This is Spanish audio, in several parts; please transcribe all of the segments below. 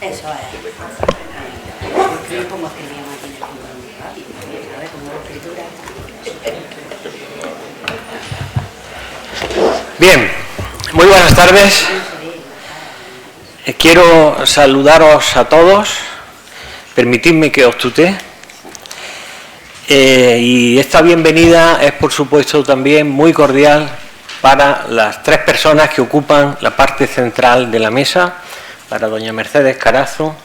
Eso es. ¿Cómo escribíamos aquí en el punto de radio? ¿Sabes cómo escritura? Bien, muy buenas tardes. Quiero saludaros a todos. Permitidme que os tutee. Y esta bienvenida es, por supuesto, también muy cordial para las tres personas que ocupan la parte central de la mesa, para doña Mercedes Carazo,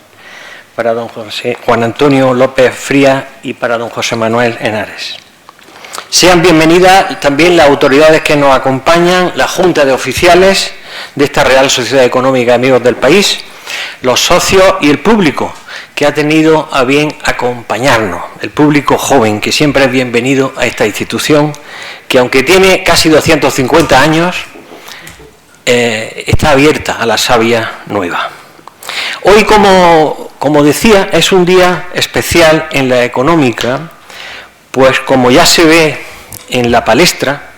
para don Juan Antonio López Frías y para don José Manuel Henares. Sean bienvenidas también las autoridades que nos acompañan, la Junta de Oficiales de esta Real Sociedad Económica Amigos del País, los socios y el público que ha tenido a bien acompañarnos, el público joven que siempre es bienvenido a esta institución, que aunque tiene casi 250 años, está abierta a la savia nueva. Hoy, como decía, es un día especial en la económica, pues como ya se ve en la palestra,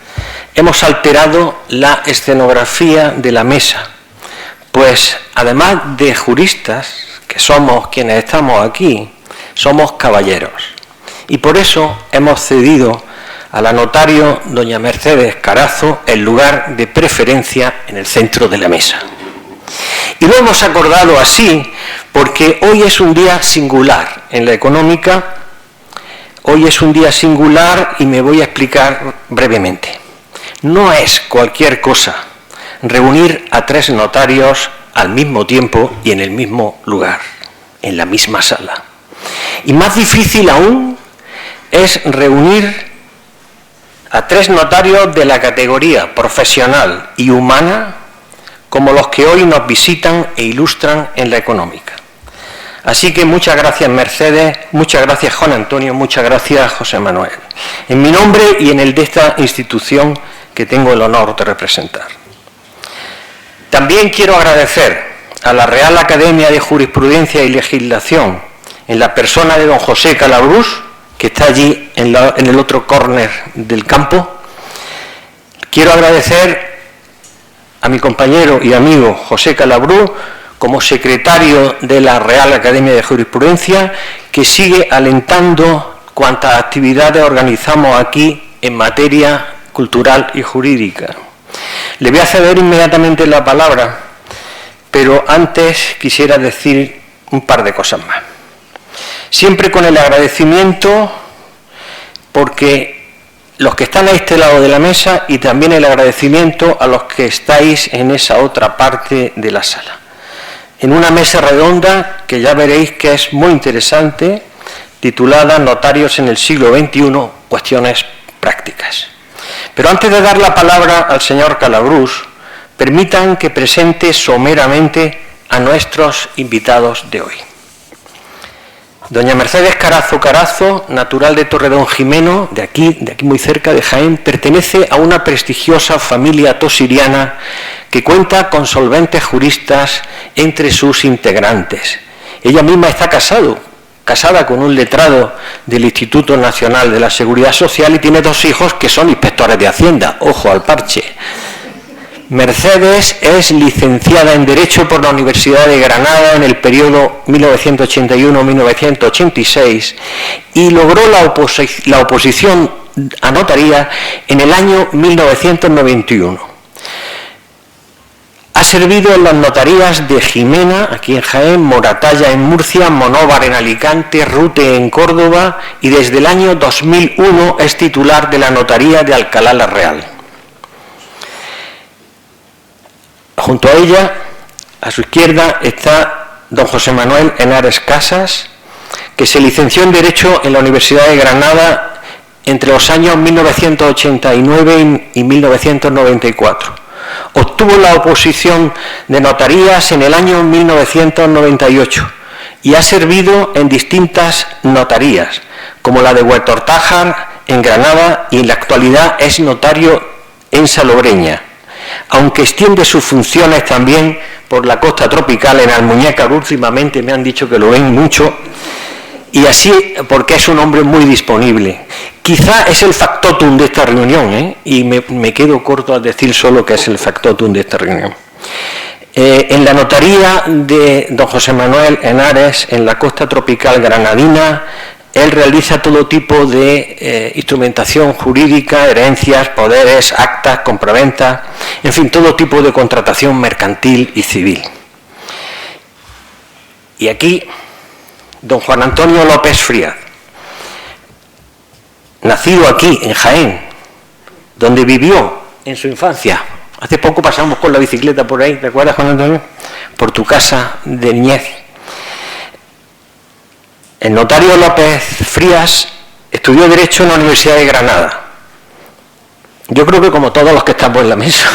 hemos alterado la escenografía de la mesa, pues además de juristas, que somos quienes estamos aquí, somos caballeros. Y por eso hemos cedido a la notario doña Mercedes Carazo el lugar de preferencia en el centro de la mesa. Y lo hemos acordado así porque hoy es un día singular en la económica. Hoy es un día singular y me voy a explicar brevemente. No es cualquier cosa reunir a tres notarios al mismo tiempo y en el mismo lugar, en la misma sala. Y más difícil aún es reunir a tres notarios de la categoría profesional y humana como los que hoy nos visitan e ilustran en la económica. Así que muchas gracias Mercedes, muchas gracias Juan Antonio, muchas gracias José Manuel, en mi nombre y en el de esta institución que tengo el honor de representar. También quiero agradecer a la Real Academia de Jurisprudencia y Legislación, en la persona de don José Calabrús, que está allí en el otro córner del campo. Quiero agradecer a mi compañero y amigo José Calabrús, como secretario de la Real Academia de Jurisprudencia, que sigue alentando cuantas actividades organizamos aquí en materia cultural y jurídica. Le voy a ceder inmediatamente la palabra, pero antes quisiera decir un par de cosas más. Siempre con el agradecimiento, porque los que están a este lado de la mesa, y también el agradecimiento a los que estáis en esa otra parte de la sala. En una mesa redonda que ya veréis que es muy interesante, titulada Notarios en el siglo XXI, cuestiones prácticas. Pero antes de dar la palabra al señor Calabrús, permitan que presente someramente a nuestros invitados de hoy. Doña Mercedes Carazo, natural de Torredonjimeno, de aquí muy cerca de Jaén, pertenece a una prestigiosa familia tosiriana que cuenta con solventes juristas entre sus integrantes. Ella misma está casada con un letrado del Instituto Nacional de la Seguridad Social y tiene dos hijos que son inspectores de Hacienda. Ojo al parche. Mercedes es licenciada en Derecho por la Universidad de Granada en el periodo 1981-1986 y logró la oposición a notaría en el año 1991. Ha servido en las notarías de Jimena, aquí en Jaén, Moratalla en Murcia, Monóvar en Alicante, Rute en Córdoba y desde el año 2001 es titular de la notaría de Alcalá la Real. Junto a ella, a su izquierda, está don José Manuel Henares Casas, que se licenció en Derecho en la Universidad de Granada entre los años 1989 y 1994. Obtuvo la oposición de notarías en el año 1998 y ha servido en distintas notarías, como la de Huertortájar en Granada, y en la actualidad es notario en Salobreña, aunque extiende sus funciones también por la costa tropical en Almuñécar. Últimamente me han dicho que lo ven mucho, y así porque es un hombre muy disponible. Quizá es el factotum de esta reunión, y me quedo corto al decir solo que es el factotum de esta reunión. En la notaría de don José Manuel Henares, en la costa tropical granadina, él realiza todo tipo de instrumentación jurídica, herencias, poderes, actas, compraventas, en fin, todo tipo de contratación mercantil y civil. Y aquí, don Juan Antonio López Frías, nacido aquí, en Jaén, donde vivió en su infancia. Hace poco pasamos con la bicicleta por ahí, ¿recuerdas, Juan Antonio? Por tu casa de niñez. El notario López Frías estudió Derecho en la Universidad de Granada. Yo creo que como todos los que estamos en la mesa.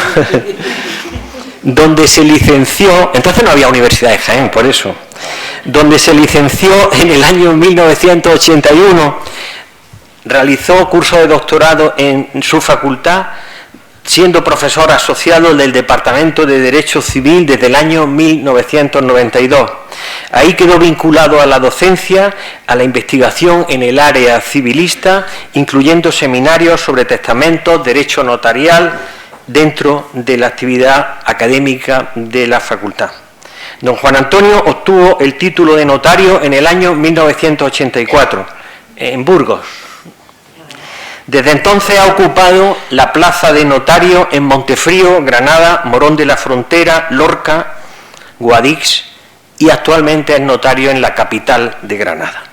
Donde se licenció, entonces no había Universidad de Jaén, por eso. Donde se licenció en el año 1981, realizó curso de doctorado en su facultad, siendo profesor asociado del Departamento de Derecho Civil desde el año 1992. Ahí quedó vinculado a la docencia, a la investigación en el área civilista, incluyendo seminarios sobre testamentos, derecho notarial, dentro de la actividad académica de la facultad. Don Juan Antonio obtuvo el título de notario en el año 1984, en Burgos. Desde entonces ha ocupado la plaza de notario en Montefrío, Granada, Morón de la Frontera, Lorca, Guadix y actualmente es notario en la capital de Granada.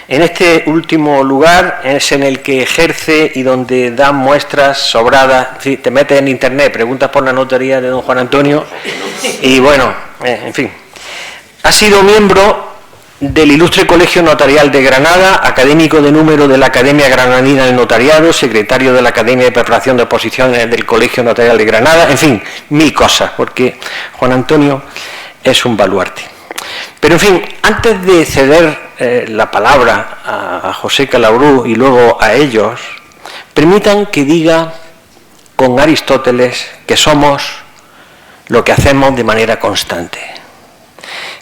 En este último lugar es en el que ejerce y donde da muestras sobradas. Si te metes en internet, preguntas por la notaría de don Juan Antonio y bueno, en fin. Ha sido miembro del Ilustre Colegio Notarial de Granada, académico de número de la Academia Granadina del Notariado, secretario de la Academia de Preparación de Oposiciones del Colegio Notarial de Granada, en fin, mil cosas, porque Juan Antonio es un baluarte. Pero en fin, antes de ceder la palabra a José Calabrú y luego a ellos, permitan que diga con Aristóteles que somos lo que hacemos de manera constante.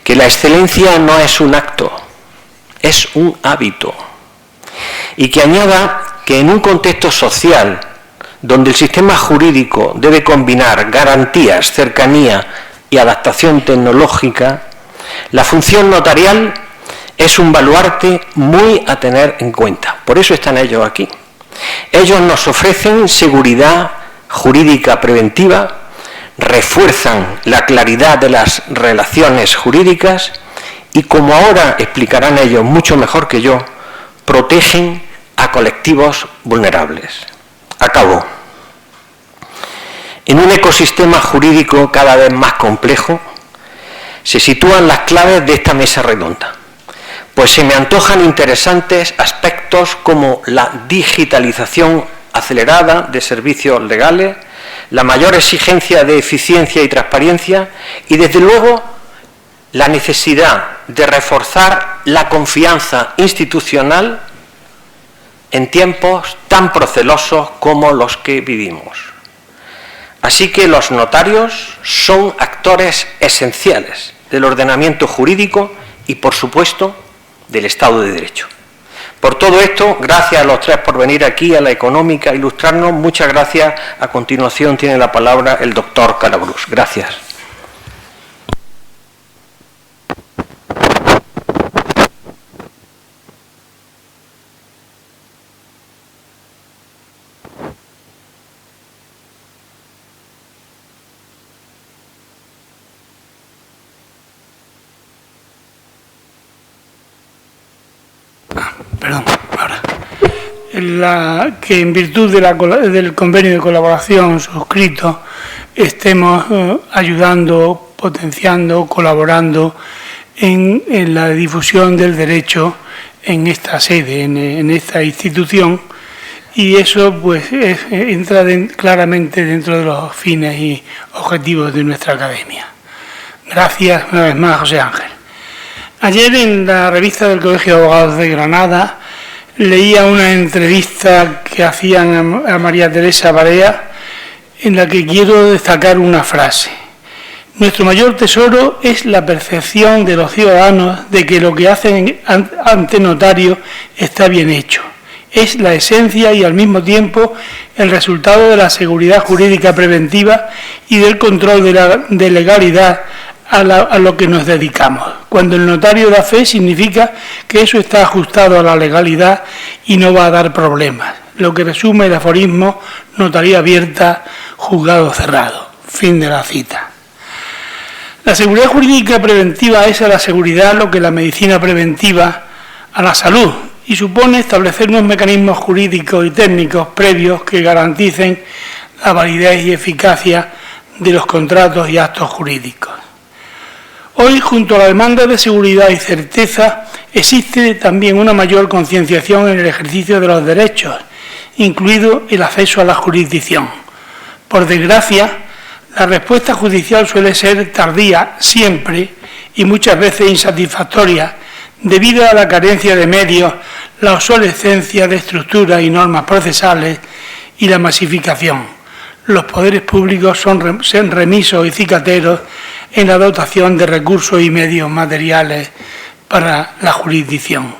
Que la excelencia no es un acto, es un hábito. Y que añada que en un contexto social donde el sistema jurídico debe combinar garantías, cercanía y adaptación tecnológica, la función notarial es un baluarte muy a tener en cuenta. Por eso están ellos aquí. Ellos nos ofrecen seguridad jurídica preventiva, refuerzan la claridad de las relaciones jurídicas y, como ahora explicarán ellos mucho mejor que yo, protegen a colectivos vulnerables. Acabo. En un ecosistema jurídico cada vez más complejo, se sitúan las claves de esta mesa redonda, pues se me antojan interesantes aspectos como la digitalización acelerada de servicios legales, la mayor exigencia de eficiencia y transparencia y, desde luego, la necesidad de reforzar la confianza institucional en tiempos tan procelosos como los que vivimos. Así que los notarios son actores esenciales del ordenamiento jurídico y, por supuesto, del Estado de Derecho. Por todo esto, gracias a los tres por venir aquí a la Económica a ilustrarnos. Muchas gracias. A continuación tiene la palabra el doctor Calabrús. Gracias. Que en virtud del convenio de colaboración suscrito estemos ayudando, potenciando, colaborando en la difusión del derecho en esta sede, en esta institución, y eso pues entra claramente dentro de los fines y objetivos de nuestra academia. Gracias una vez más, José Ángel. Ayer en la revista del Colegio de Abogados de Granada leía una entrevista que hacían a María Teresa Barea, en la que quiero destacar una frase. Nuestro mayor tesoro es la percepción de los ciudadanos de que lo que hacen ante notario está bien hecho es la esencia y al mismo tiempo el resultado de la seguridad jurídica preventiva y del control de legalidad a lo que nos dedicamos. Cuando el notario da fe significa que eso está ajustado a la legalidad y no va a dar problemas, lo que resume el aforismo notaría abierta, juzgado cerrado. Fin de la cita. La seguridad jurídica preventiva es a la seguridad lo que la medicina preventiva a la salud y supone establecer unos mecanismos jurídicos y técnicos previos que garanticen la validez y eficacia de los contratos y actos jurídicos. Hoy, junto a la demanda de seguridad y certeza, existe también una mayor concienciación en el ejercicio de los derechos, incluido el acceso a la jurisdicción. Por desgracia, la respuesta judicial suele ser tardía siempre y muchas veces insatisfactoria, debido a la carencia de medios, la obsolescencia de estructuras y normas procesales y la masificación. Los poderes públicos son remisos y cicateros en la dotación de recursos y medios materiales para la jurisdicción.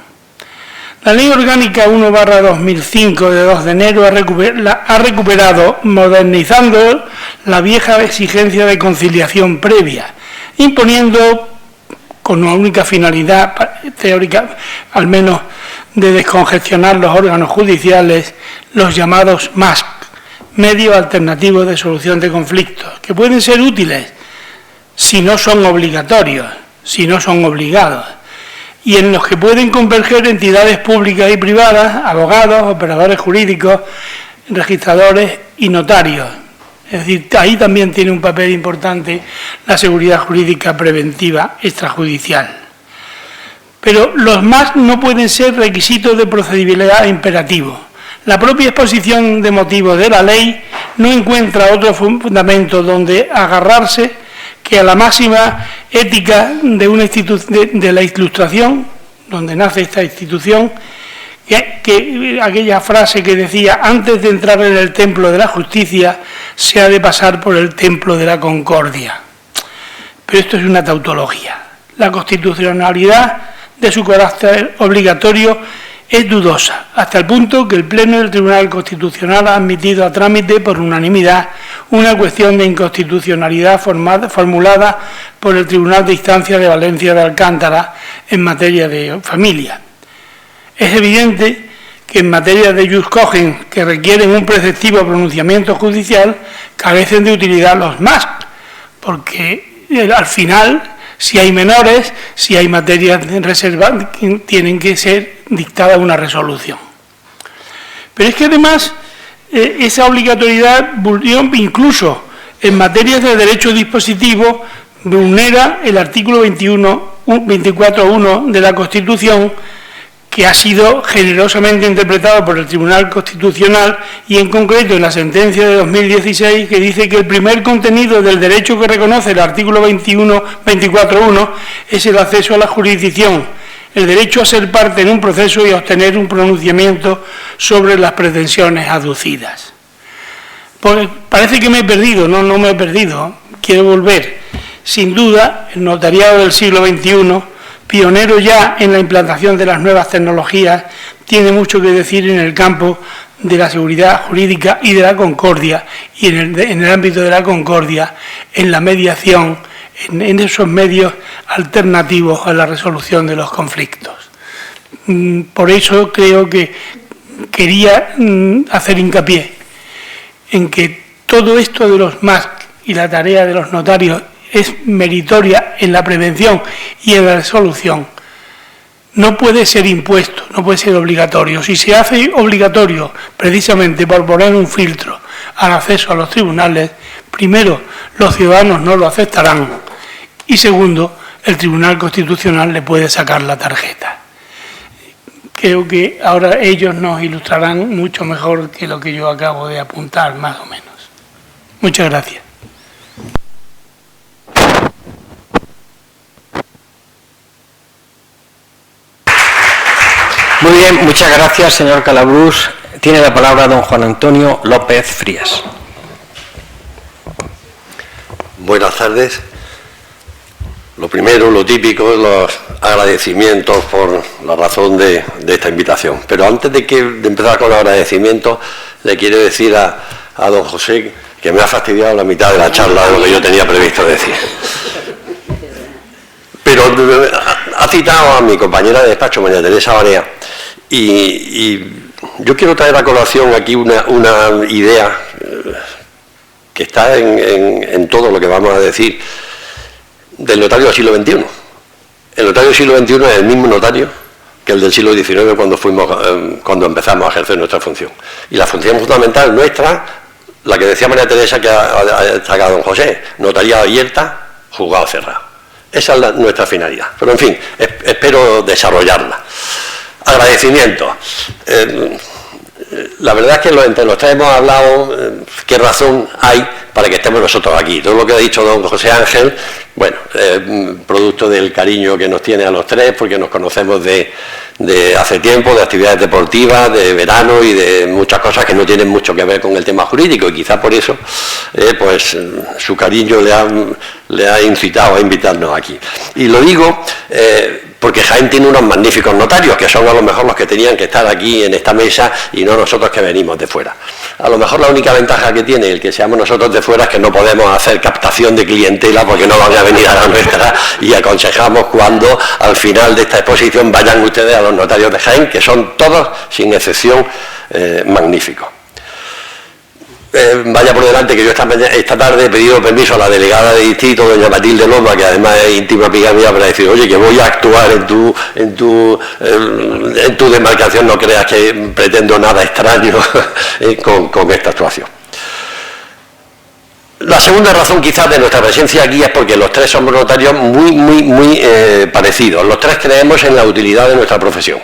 La Ley Orgánica 1/2005 de 2 de enero ha recuperado, modernizando la vieja exigencia de conciliación previa, imponiendo, con una única finalidad teórica, al menos de descongestionar los órganos judiciales, los llamados MASC, medios alternativos de solución de conflictos, que pueden ser útiles si no son obligatorios, si no son obligados, y en los que pueden converger entidades públicas y privadas, abogados, operadores jurídicos, registradores y notarios. Es decir, ahí también tiene un papel importante la seguridad jurídica preventiva extrajudicial. Pero los MASC no pueden ser requisitos de procedibilidad imperativo. La propia exposición de motivos de la ley no encuentra otro fundamento donde agarrarse que a la máxima ética de la Ilustración, donde nace esta institución, que aquella frase que decía: antes de entrar en el templo de la justicia se ha de pasar por el templo de la concordia. Pero esto es una tautología. La constitucionalidad de su carácter obligatorio es dudosa, hasta el punto que el Pleno del Tribunal Constitucional ha admitido a trámite por unanimidad una cuestión de inconstitucionalidad formulada por el Tribunal de Instancia de Valencia de Alcántara en materia de familia. Es evidente que en materia de jus cogens que requieren un preceptivo pronunciamiento judicial carecen de utilidad los MASC, porque al final, si hay menores, si hay materias reservadas, tienen que ser dictada una resolución. Pero es que además esa obligatoriedad, incluso en materias de derecho dispositivo, vulnera el artículo 24.1 de la Constitución, que ha sido generosamente interpretado por el Tribunal Constitucional y en concreto en la sentencia de 2016, que dice que el primer contenido del derecho que reconoce el artículo 24.1 es el acceso a la jurisdicción, el derecho a ser parte en un proceso y a obtener un pronunciamiento sobre las pretensiones aducidas. Pues parece que me he perdido, no me he perdido, quiero volver. Sin duda, el notariado del siglo XXI, pionero ya en la implantación de las nuevas tecnologías, tiene mucho que decir en el campo de la seguridad jurídica y de la concordia, y en el ámbito de la concordia, en la mediación, en esos medios alternativos a la resolución de los conflictos. Por eso creo que quería hacer hincapié en que todo esto de los MASC y la tarea de los notarios es meritoria en la prevención y en la resolución. No puede ser impuesto, no puede ser obligatorio. Si se hace obligatorio precisamente por poner un filtro al acceso a los tribunales, primero, los ciudadanos no lo aceptarán y segundo, el Tribunal Constitucional le puede sacar la tarjeta. Creo que ahora ellos nos ilustrarán mucho mejor que lo que yo acabo de apuntar, más o menos. Muchas gracias. Muy bien, muchas gracias, señor Calabrús. Tiene la palabra don Juan Antonio López Frías. Buenas tardes. Lo primero, lo típico, los agradecimientos por la razón de esta invitación. Pero antes de empezar con los agradecimientos, le quiero decir a don José que me ha fastidiado la mitad de la charla de lo que yo tenía previsto decir. Pero ha citado a mi compañera de despacho, María Teresa Barea, y yo quiero traer a colación aquí una idea que está en todo lo que vamos a decir del notario del siglo XXI. El notario del siglo XXI es el mismo notario que el del siglo XIX cuando empezamos a ejercer nuestra función. Y la función fundamental nuestra, la que decía María Teresa, que ha destacado don José, notaría abierta, juzgado cerrado. Esa es nuestra finalidad. Pero en fin, espero desarrollarla. Agradecimiento. La verdad es que entre los tres hemos hablado qué razón hay para que estemos nosotros aquí. Todo lo que ha dicho don José Ángel, bueno, producto del cariño que nos tiene a los tres, porque nos conocemos de hace tiempo, de actividades deportivas, de verano y de muchas cosas que no tienen mucho que ver con el tema jurídico, y quizá por eso pues su cariño le ha incitado a invitarnos aquí. Y lo digo porque Jaén tiene unos magníficos notarios, que son a lo mejor los que tenían que estar aquí en esta mesa y no nosotros que venimos de fuera. A lo mejor la única ventaja que tiene el que seamos nosotros de fuera es que no podemos hacer captación de clientela porque no van a venir a la nuestra, y aconsejamos cuando al final de esta exposición vayan ustedes a los notarios de Jaén, que son todos, sin excepción, magníficos. Vaya por delante que yo esta tarde he pedido permiso a la delegada de distrito, doña Matilde Loma, que además es íntima amiga mía, para decir, oye, que voy a actuar en tu demarcación, no creas que pretendo nada extraño con esta actuación. La segunda razón quizás de nuestra presencia aquí es porque los tres somos notarios muy parecidos. Los tres creemos en la utilidad de nuestra profesión.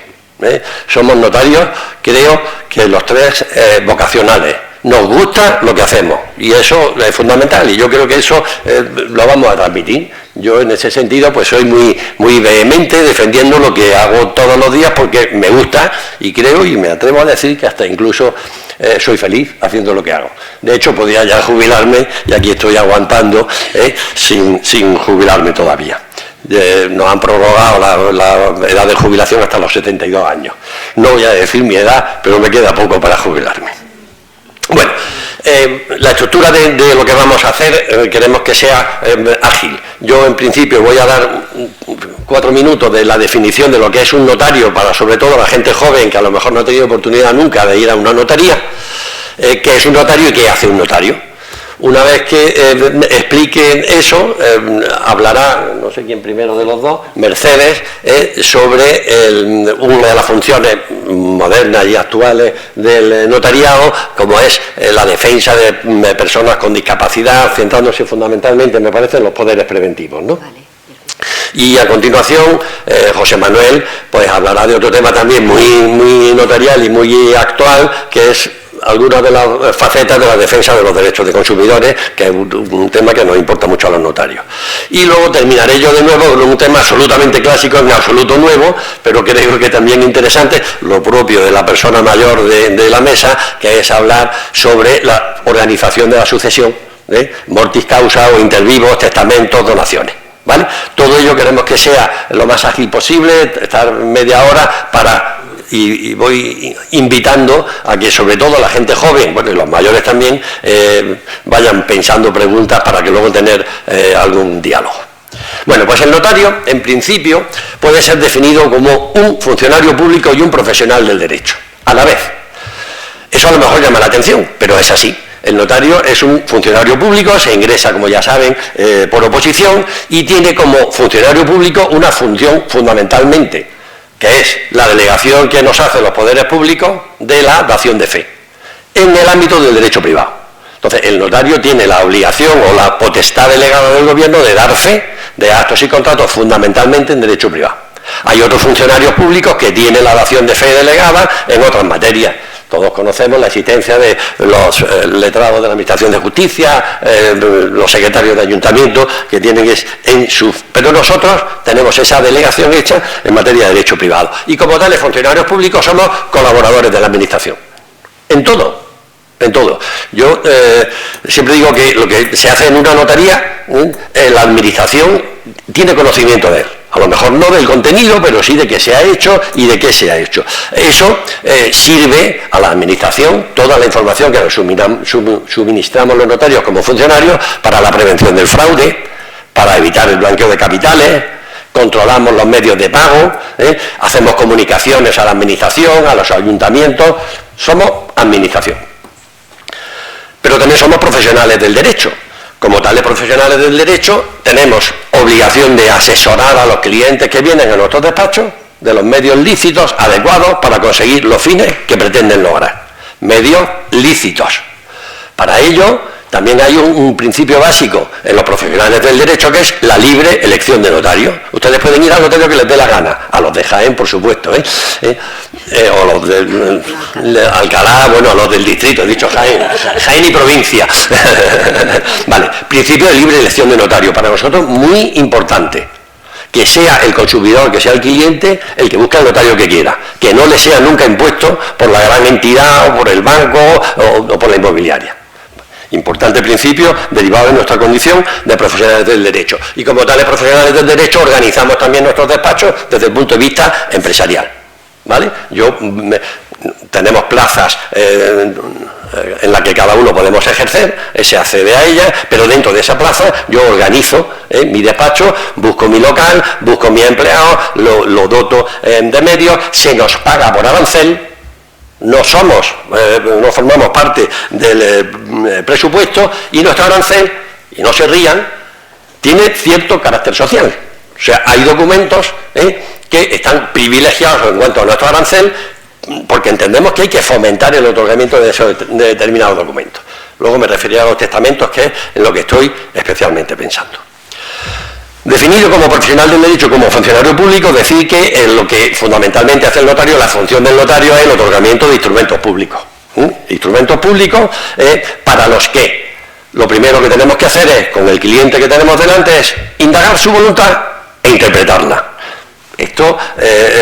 Somos notarios, creo que los tres vocacionales. Nos gusta lo que hacemos y eso es fundamental, y yo creo que eso lo vamos a transmitir. Yo en ese sentido pues soy muy vehemente defendiendo lo que hago todos los días porque me gusta, y creo y me atrevo a decir que hasta incluso soy feliz haciendo lo que hago. De hecho podría ya jubilarme, y aquí estoy aguantando sin jubilarme todavía. Nos han prorrogado la edad de jubilación hasta los 72 años. No voy a decir mi edad, pero me queda poco para jubilarme. Bueno, la estructura de lo que vamos a hacer queremos que sea ágil. Yo en principio voy a dar 4 minutos de la definición de lo que es un notario para sobre todo la gente joven que a lo mejor no ha tenido oportunidad nunca de ir a una notaría, qué es un notario y qué hace un notario. Una vez que expliquen eso, hablará, no sé quién primero de los dos, Mercedes, sobre una de las funciones modernas y actuales del notariado, como es la defensa de personas con discapacidad, centrándose fundamentalmente, me parece, en los poderes preventivos, ¿no? Vale. Y a continuación, José Manuel pues hablará de otro tema también muy notarial y muy actual, que es algunas de las facetas de la defensa de los derechos de consumidores, que es un tema que nos importa mucho a los notarios. Y luego terminaré yo de nuevo con un tema absolutamente clásico, en absoluto nuevo, pero creo que también interesante, lo propio de la persona mayor de la mesa, que es hablar sobre la organización de la sucesión, mortis causa o inter vivos, testamentos, donaciones. ¿Vale? Todo ello queremos que sea lo más ágil posible, estar media hora y voy invitando a que sobre todo la gente joven, bueno, y los mayores también, vayan pensando preguntas para que luego tener algún diálogo. Bueno, pues el notario, en principio, puede ser definido como un funcionario público y un profesional del derecho, a la vez. Eso a lo mejor llama la atención, pero es así. El notario es un funcionario público, se ingresa, como ya saben, por oposición, y tiene como funcionario público una función fundamentalmente, que es la delegación que nos hacen los poderes públicos de la dación de fe, en el ámbito del derecho privado. Entonces, el notario tiene la obligación o la potestad delegada del gobierno de dar fe de actos y contratos fundamentalmente en derecho privado. Hay otros funcionarios públicos que tienen la dación de fe delegada en otras materias. Todos conocemos la existencia de los letrados de la Administración de Justicia, los secretarios de ayuntamiento que tienen pero nosotros tenemos esa delegación hecha en materia de derecho privado. Y como tales funcionarios públicos somos colaboradores de la Administración. En todo. Yo siempre digo que lo que se hace en una notaría, la Administración tiene conocimiento de él. A lo mejor no del contenido, pero sí de qué se ha hecho y de qué se ha hecho. Eso sirve a la Administración, toda la información que nos suministramos los notarios como funcionarios para la prevención del fraude, para evitar el blanqueo de capitales, controlamos los medios de pago, hacemos comunicaciones a la Administración, a los ayuntamientos, somos Administración. Pero también somos profesionales del derecho. Como tales profesionales del derecho, tenemos obligación de asesorar a los clientes que vienen a nuestros despachos de los medios lícitos adecuados para conseguir los fines que pretenden lograr. Medios lícitos. Para ello, también hay un principio básico en los profesionales del derecho, que es la libre elección de notario. Ustedes pueden ir al notario que les dé la gana, a los de Jaén, por supuesto, o los de Alcalá, bueno, a los del distrito, he dicho Jaén y provincia. Vale, principio de libre elección de notario, para nosotros muy importante. Que sea el consumidor, que sea el cliente, el que busque el notario que quiera, que no le sea nunca impuesto por la gran entidad, o por el banco, o por la inmobiliaria. Importante principio derivado de nuestra condición de profesionales del derecho. Y como tales profesionales del derecho organizamos también nuestros despachos desde el punto de vista empresarial. ¿Vale? Tenemos plazas en las que cada uno podemos ejercer, se accede a ellas, pero dentro de esa plaza yo organizo mi despacho, busco mi local, busco mi empleado, lo doto de medios, se nos paga por arancel. No formamos parte del presupuesto, y nuestro arancel, y no se rían, tiene cierto carácter social. O sea, hay documentos que están privilegiados en cuanto a nuestro arancel, porque entendemos que hay que fomentar el otorgamiento de determinados documentos. Luego me referiré a los testamentos, que es en lo que estoy especialmente pensando. Definido como profesional del derecho, como funcionario público, decir que lo que fundamentalmente hace el notario, la función del notario es el otorgamiento de instrumentos públicos. Instrumentos públicos para los que lo primero que tenemos que hacer es, con el cliente que tenemos delante, es indagar su voluntad e interpretarla. Esto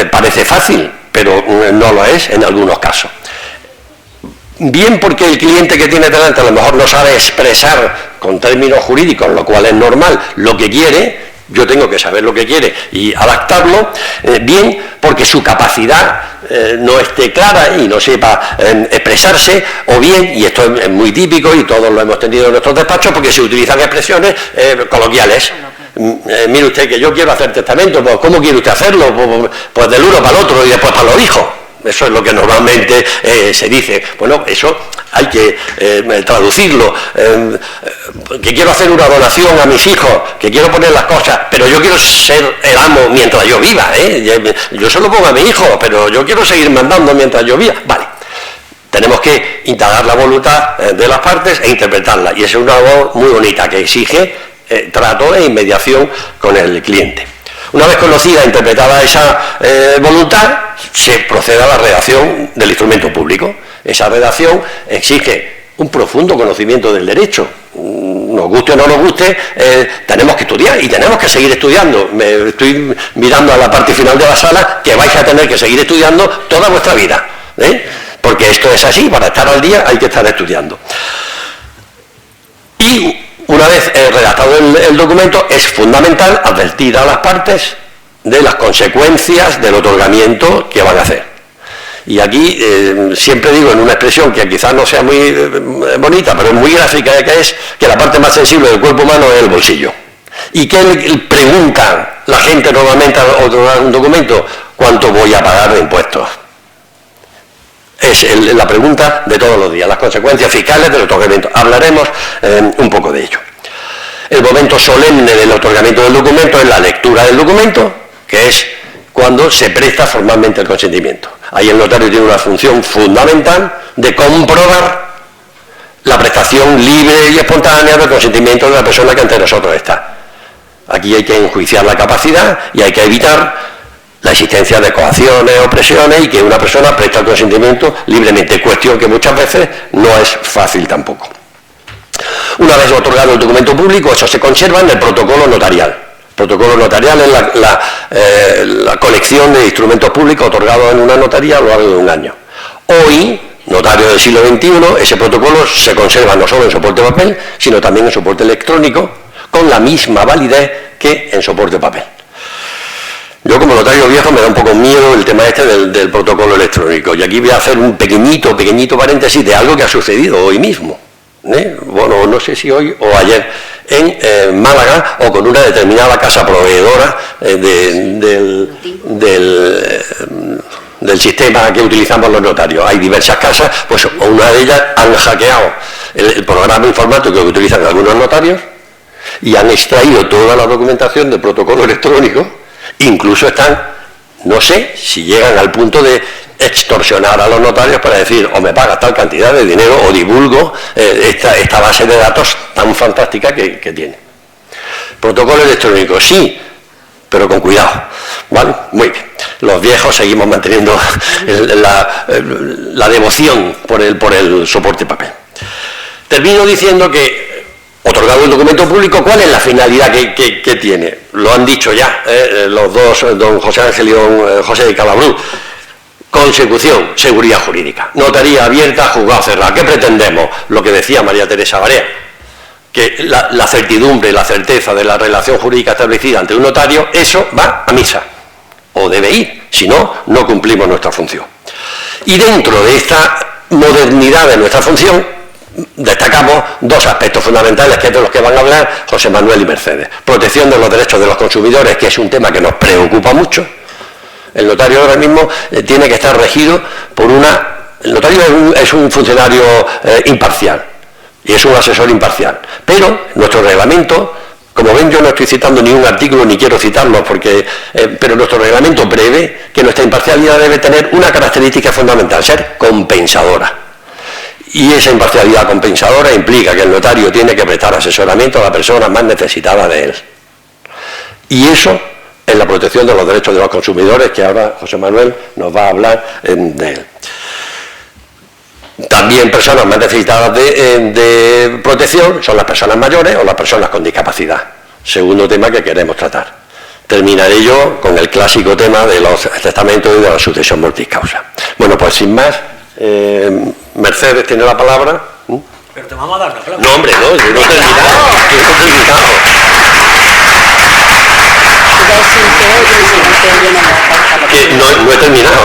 parece fácil, pero no lo es en algunos casos. Bien porque el cliente que tiene delante a lo mejor no sabe expresar con términos jurídicos, lo cual es normal, lo que quiere. Yo tengo que saber lo que quiere y adaptarlo, bien porque su capacidad no esté clara y no sepa expresarse, o bien, y esto es muy típico y todos lo hemos tenido en nuestros despachos, porque se utilizan expresiones coloquiales. Mire usted que yo quiero hacer testamento, pues ¿cómo quiere usted hacerlo? Pues del uno para el otro y después para los hijos. Eso es lo que normalmente se dice. Bueno, eso hay que traducirlo. Que quiero hacer una donación a mis hijos, que quiero poner las cosas, pero yo quiero ser el amo mientras yo viva. Yo se lo pongo a mi hijo, pero yo quiero seguir mandando mientras yo viva. Vale. Tenemos que indagar la voluntad de las partes e interpretarla. Y esa es una labor muy bonita que exige trato e inmediación con el cliente. Una vez conocida e interpretada esa voluntad, se procede a la redacción del instrumento público. Esa redacción exige un profundo conocimiento del derecho. Nos guste o no nos guste, tenemos que estudiar y tenemos que seguir estudiando. Me estoy mirando a la parte final de la sala, que vais a tener que seguir estudiando toda vuestra vida. Porque esto es así, para estar al día hay que estar estudiando. Y una vez redactado el documento, es fundamental advertir a las partes de las consecuencias del otorgamiento que van a hacer. Y aquí siempre digo en una expresión que quizás no sea muy bonita, pero es muy gráfica, que es que la parte más sensible del cuerpo humano es el bolsillo. ¿Y qué le pregunta la gente normalmente al otorgar un documento? ¿Cuánto voy a pagar de impuestos? Es la pregunta de todos los días, las consecuencias fiscales del otorgamiento. Hablaremos un poco de ello. El momento solemne del otorgamiento del documento es la lectura del documento, que es cuando se presta formalmente el consentimiento. Ahí el notario tiene una función fundamental de comprobar la prestación libre y espontánea del consentimiento de la persona que ante nosotros está. Aquí hay que enjuiciar la capacidad y hay que evitar la existencia de coacciones o presiones y que una persona presta el consentimiento libremente, cuestión que muchas veces no es fácil tampoco. Una vez otorgado el documento público, eso se conserva en el protocolo notarial. El protocolo notarial es la colección de instrumentos públicos otorgados en una notaría a lo largo de un año. Hoy, notario del siglo XXI, ese protocolo se conserva no solo en soporte papel, sino también en soporte electrónico, con la misma validez que en soporte papel. Yo como notario viejo me da un poco miedo el tema este del protocolo electrónico, y aquí voy a hacer un pequeñito paréntesis de algo que ha sucedido hoy mismo. Bueno, no sé si hoy o ayer, en Málaga, o con una determinada casa proveedora del sistema que utilizamos los notarios. Hay diversas casas, pues una de ellas han hackeado el programa informático que utilizan algunos notarios y han extraído toda la documentación del protocolo electrónico. Incluso están, no sé si llegan al punto de extorsionar a los notarios para decir, o me pagas tal cantidad de dinero o divulgo esta base de datos tan fantástica que tiene. Protocolo electrónico, sí, pero con cuidado, ¿vale? Muy bien. Los viejos seguimos manteniendo la devoción por el soporte papel. Termino diciendo que, otorgado el documento público, ¿cuál es la finalidad que tiene? Lo han dicho ya los dos, don José Ángel y don José de Calabrú. Consecución, seguridad jurídica. Notaría abierta, juzgado cerrado. ¿Qué pretendemos? Lo que decía María Teresa Barea, que la certidumbre, la certeza de la relación jurídica establecida ante un notario, eso va a misa, o debe ir, si no, no cumplimos nuestra función. Y dentro de esta modernidad de nuestra función, destacamos dos aspectos fundamentales, que es de los que van a hablar José Manuel y Mercedes. Protección de los derechos de los consumidores, que es un tema que nos preocupa mucho. El notario ahora mismo tiene que estar regido por el notario es un funcionario imparcial y es un asesor imparcial, pero nuestro reglamento, como ven, yo no estoy citando ni un artículo ni quiero citarlo, pero nuestro reglamento prevé que nuestra imparcialidad debe tener una característica fundamental: ser compensadora. Y esa imparcialidad compensadora implica que el notario tiene que prestar asesoramiento a la persona más necesitada de él. Y eso es la protección de los derechos de los consumidores, que ahora José Manuel nos va a hablar de él. También personas más necesitadas de protección son las personas mayores o las personas con discapacidad. Segundo tema que queremos tratar. Terminaré yo con el clásico tema de los testamentos y de la sucesión mortis causa. Bueno, pues sin más, Mercedes tiene la palabra. Pero te vamos a dar la palabra. No, hombre, no, yo no he terminado. No he terminado.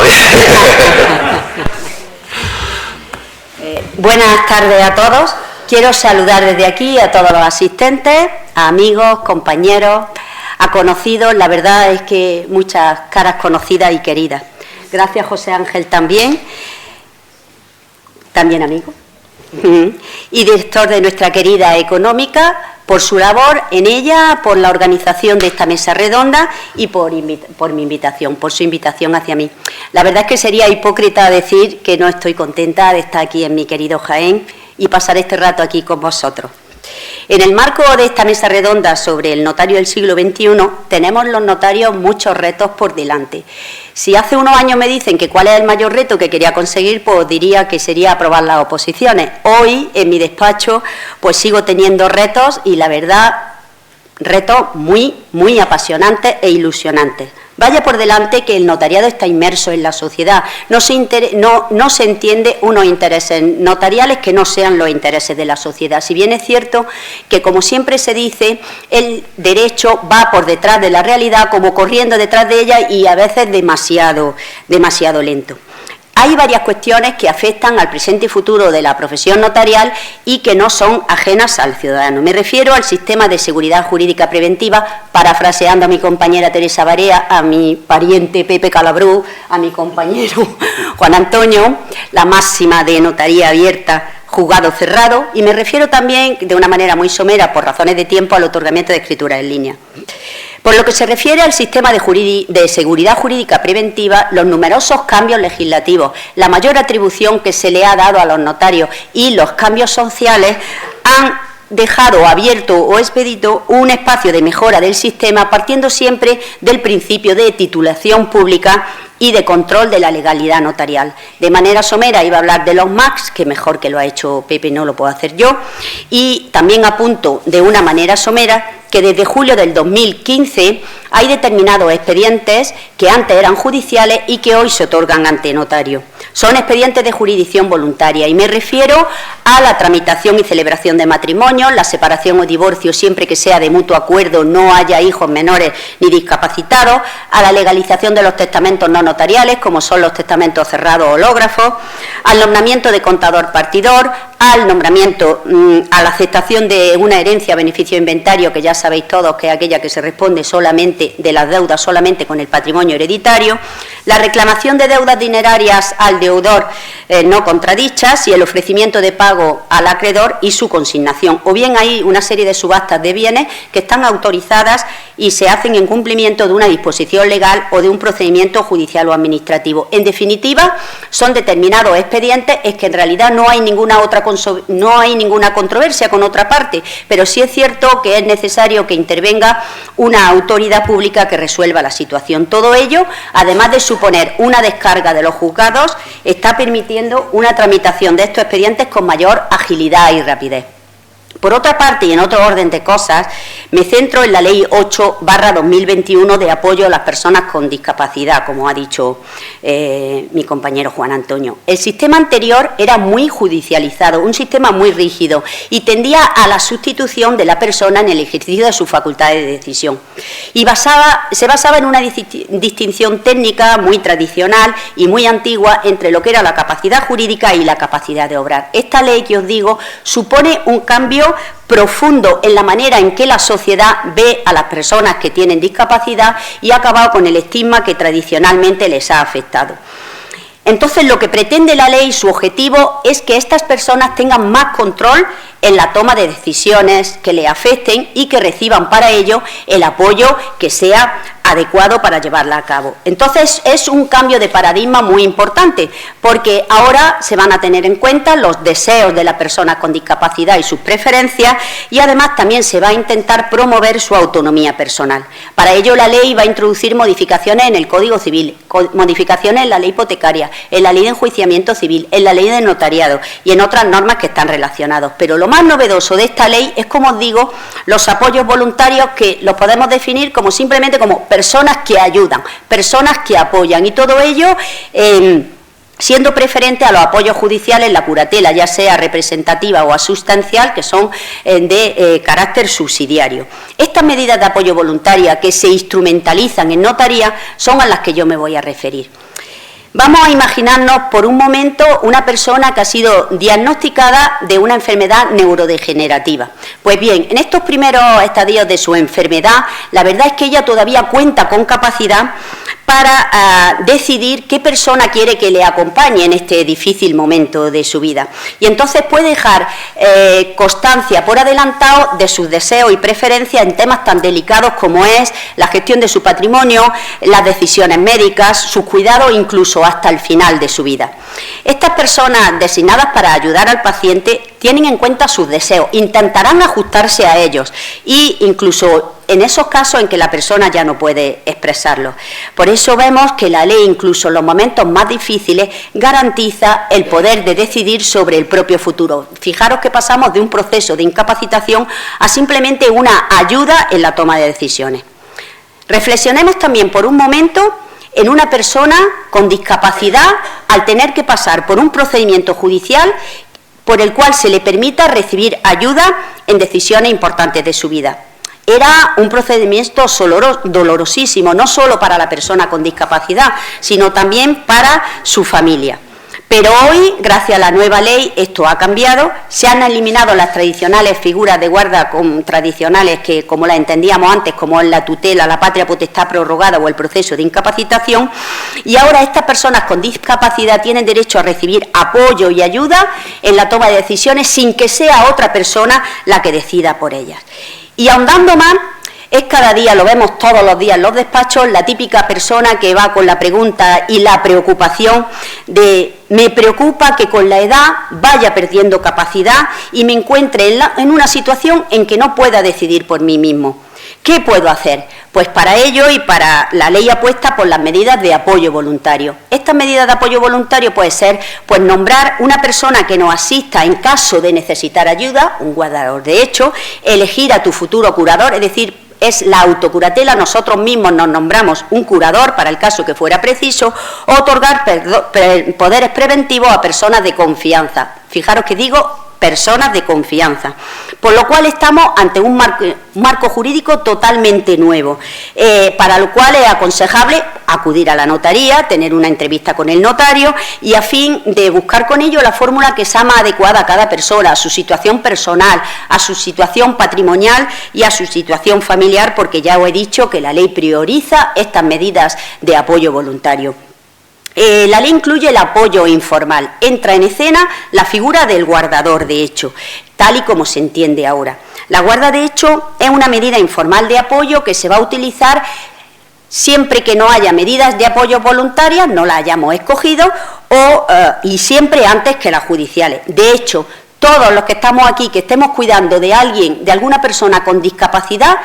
Buenas tardes a todos. Quiero saludar desde aquí a todos los asistentes, a amigos, compañeros, a conocidos. La verdad es que muchas caras conocidas y queridas. Gracias, José Ángel, también amigo, y director de nuestra querida Económica, por su labor en ella, por la organización de esta mesa redonda y por mi invitación, por su invitación hacia mí. La verdad es que sería hipócrita decir que no estoy contenta de estar aquí en mi querido Jaén y pasar este rato aquí con vosotros. En el marco de esta mesa redonda sobre el notario del siglo XXI, tenemos los notarios muchos retos por delante. Si hace unos años me dicen que cuál es el mayor reto que quería conseguir, pues diría que sería aprobar las oposiciones. Hoy, en mi despacho, pues sigo teniendo retos y, la verdad, retos muy, muy apasionantes e ilusionantes. Vaya por delante que el notariado está inmerso en la sociedad. No se entiende unos intereses notariales que no sean los intereses de la sociedad. Si bien es cierto que, como siempre se dice, el derecho va por detrás de la realidad, como corriendo detrás de ella, y a veces demasiado lento. Hay varias cuestiones que afectan al presente y futuro de la profesión notarial y que no son ajenas al ciudadano. Me refiero al sistema de seguridad jurídica preventiva, parafraseando a mi compañera Teresa Barea, a mi pariente Pepe Calabrú, a mi compañero Juan Antonio, la máxima de notaría abierta, juzgado cerrado, y me refiero también, de una manera muy somera, por razones de tiempo, al otorgamiento de escritura en línea. Por lo que se refiere al sistema de seguridad jurídica preventiva, los numerosos cambios legislativos, la mayor atribución que se le ha dado a los notarios y los cambios sociales han dejado abierto o expedito un espacio de mejora del sistema, partiendo siempre del principio de titulación pública y de control de la legalidad notarial. De manera somera iba a hablar de los MACs, que mejor que lo ha hecho Pepe no lo puedo hacer yo, y también apunto de una manera somera que desde julio del 2015 hay determinados expedientes que antes eran judiciales y que hoy se otorgan ante notario. Son expedientes de jurisdicción voluntaria y me refiero a la tramitación y celebración de matrimonios, la separación o divorcio siempre que sea de mutuo acuerdo, no haya hijos menores ni discapacitados, a la legalización de los testamentos no notariales, como son los testamentos cerrados o hológrafos, al nombramiento de contador partidor, al nombramiento, a la aceptación de una herencia, beneficio de inventario, que ya sabéis todos que es aquella que se responde solamente de las deudas solamente con el patrimonio hereditario, la reclamación de deudas dinerarias al deudor no contradichas y el ofrecimiento de pago al acreedor y su consignación. O bien hay una serie de subastas de bienes que están autorizadas y se hacen en cumplimiento de una disposición legal o de un procedimiento judicial o administrativo. En definitiva, son determinados expedientes, es que en realidad no hay ninguna controversia con otra parte, pero sí es cierto que es necesario que intervenga una autoridad pública que resuelva la situación. Todo ello, además de suponer una descarga de los juzgados, está permitiendo una tramitación de estos expedientes con mayor agilidad y rapidez. Por otra parte, y en otro orden de cosas, me centro en la Ley 8/2021 de apoyo a las personas con discapacidad, como ha dicho mi compañero Juan Antonio. El sistema anterior era muy judicializado, un sistema muy rígido, y tendía a la sustitución de la persona en el ejercicio de sus facultades de decisión. Y se basaba en una distinción técnica muy tradicional y muy antigua entre lo que era la capacidad jurídica y la capacidad de obrar. Esta ley que os digo supone un cambio profundo en la manera en que la sociedad ve a las personas que tienen discapacidad y ha acabado con el estigma que tradicionalmente les ha afectado. Entonces, lo que pretende la ley, su objetivo, es que estas personas tengan más control en la toma de decisiones que le afecten y que reciban para ello el apoyo que sea adecuado para llevarla a cabo. Entonces, es un cambio de paradigma muy importante, porque ahora se van a tener en cuenta los deseos de las personas con discapacidad y sus preferencias, y además también se va a intentar promover su autonomía personal. Para ello, la ley va a introducir modificaciones en el Código Civil, modificaciones en la ley hipotecaria, en la ley de enjuiciamiento civil, en la ley de notariado y en otras normas que están relacionadas. Pero lo más novedoso de esta ley es, como os digo, los apoyos voluntarios, que los podemos definir como simplemente como personas que ayudan, personas que apoyan, y todo ello siendo preferente a los apoyos judiciales, la curatela, ya sea representativa o sustancial, que son de carácter subsidiario. Estas medidas de apoyo voluntaria que se instrumentalizan en notaría son a las que yo me voy a referir. Vamos a imaginarnos por un momento una persona que ha sido diagnosticada de una enfermedad neurodegenerativa. Pues bien, en estos primeros estadios de su enfermedad, la verdad es que ella todavía cuenta con capacidad para decidir qué persona quiere que le acompañe en este difícil momento de su vida. Y entonces puede dejar constancia por adelantado de sus deseos y preferencias en temas tan delicados como es la gestión de su patrimonio, las decisiones médicas, sus cuidados, incluso hasta el final de su vida. Estas personas designadas para ayudar al paciente tienen en cuenta sus deseos, intentarán ajustarse a ellos, e incluso en esos casos en que la persona ya no puede expresarlo. Por eso vemos que la ley, incluso en los momentos más difíciles, garantiza el poder de decidir sobre el propio futuro. Fijaros que pasamos de un proceso de incapacitación a simplemente una ayuda en la toma de decisiones. Reflexionemos también por un momento en una persona con discapacidad al tener que pasar por un procedimiento judicial por el cual se le permita recibir ayuda en decisiones importantes de su vida. Era un procedimiento dolorosísimo, no solo para la persona con discapacidad, sino también para su familia. Pero hoy, gracias a la nueva ley, esto ha cambiado, se han eliminado las tradicionales figuras de guarda tradicionales que, como las entendíamos antes, como es la tutela, la patria potestad prorrogada o el proceso de incapacitación, y ahora estas personas con discapacidad tienen derecho a recibir apoyo y ayuda en la toma de decisiones sin que sea otra persona la que decida por ellas. Y ahondando más, es cada día, lo vemos todos los días en los despachos, la típica persona que va con la pregunta y la preocupación de: me preocupa que con la edad vaya perdiendo capacidad y me encuentre en una situación en que no pueda decidir por mí mismo. ¿Qué puedo hacer? Pues para ello, y para la ley apuesta por las medidas de apoyo voluntario. Estas medidas de apoyo voluntario puede ser pues nombrar una persona que nos asista en caso de necesitar ayuda, un guardador de hecho, elegir a tu futuro curador, es decir, es la autocuratela, nosotros mismos nos nombramos un curador para el caso que fuera preciso, o otorgar poderes preventivos a personas de confianza. Fijaros que digo personas de confianza, por lo cual estamos ante un marco jurídico totalmente nuevo, para lo cual es aconsejable acudir a la notaría, tener una entrevista con el notario y a fin de buscar con ello la fórmula que sea más adecuada a cada persona, a su situación personal, a su situación patrimonial y a su situación familiar, porque ya os he dicho que la ley prioriza estas medidas de apoyo voluntario. La ley incluye el apoyo informal. Entra en escena la figura del guardador de hecho, tal y como se entiende ahora. La guarda de hecho es una medida informal de apoyo que se va a utilizar siempre que no haya medidas de apoyo voluntarias, no las hayamos escogido, y siempre antes que las judiciales. De hecho, todos los que estamos aquí, que estemos cuidando de alguien, de alguna persona con discapacidad,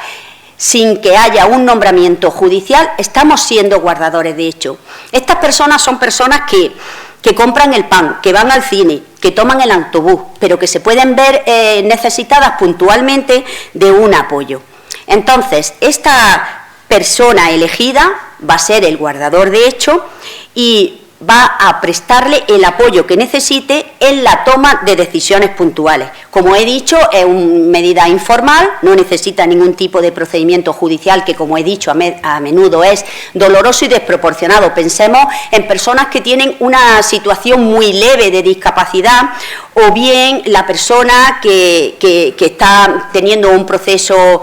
sin que haya un nombramiento judicial, estamos siendo guardadores de hecho. Estas personas son personas que compran el pan, que van al cine, que toman el autobús, pero que se pueden ver necesitadas puntualmente de un apoyo. Entonces, esta persona elegida va a ser el guardador de hecho y va a prestarle el apoyo que necesite en la toma de decisiones puntuales. Como he dicho, es una medida informal, no necesita ningún tipo de procedimiento judicial que, como he dicho, a menudo es doloroso y desproporcionado. Pensemos en personas que tienen una situación muy leve de discapacidad o bien la persona que está teniendo un proceso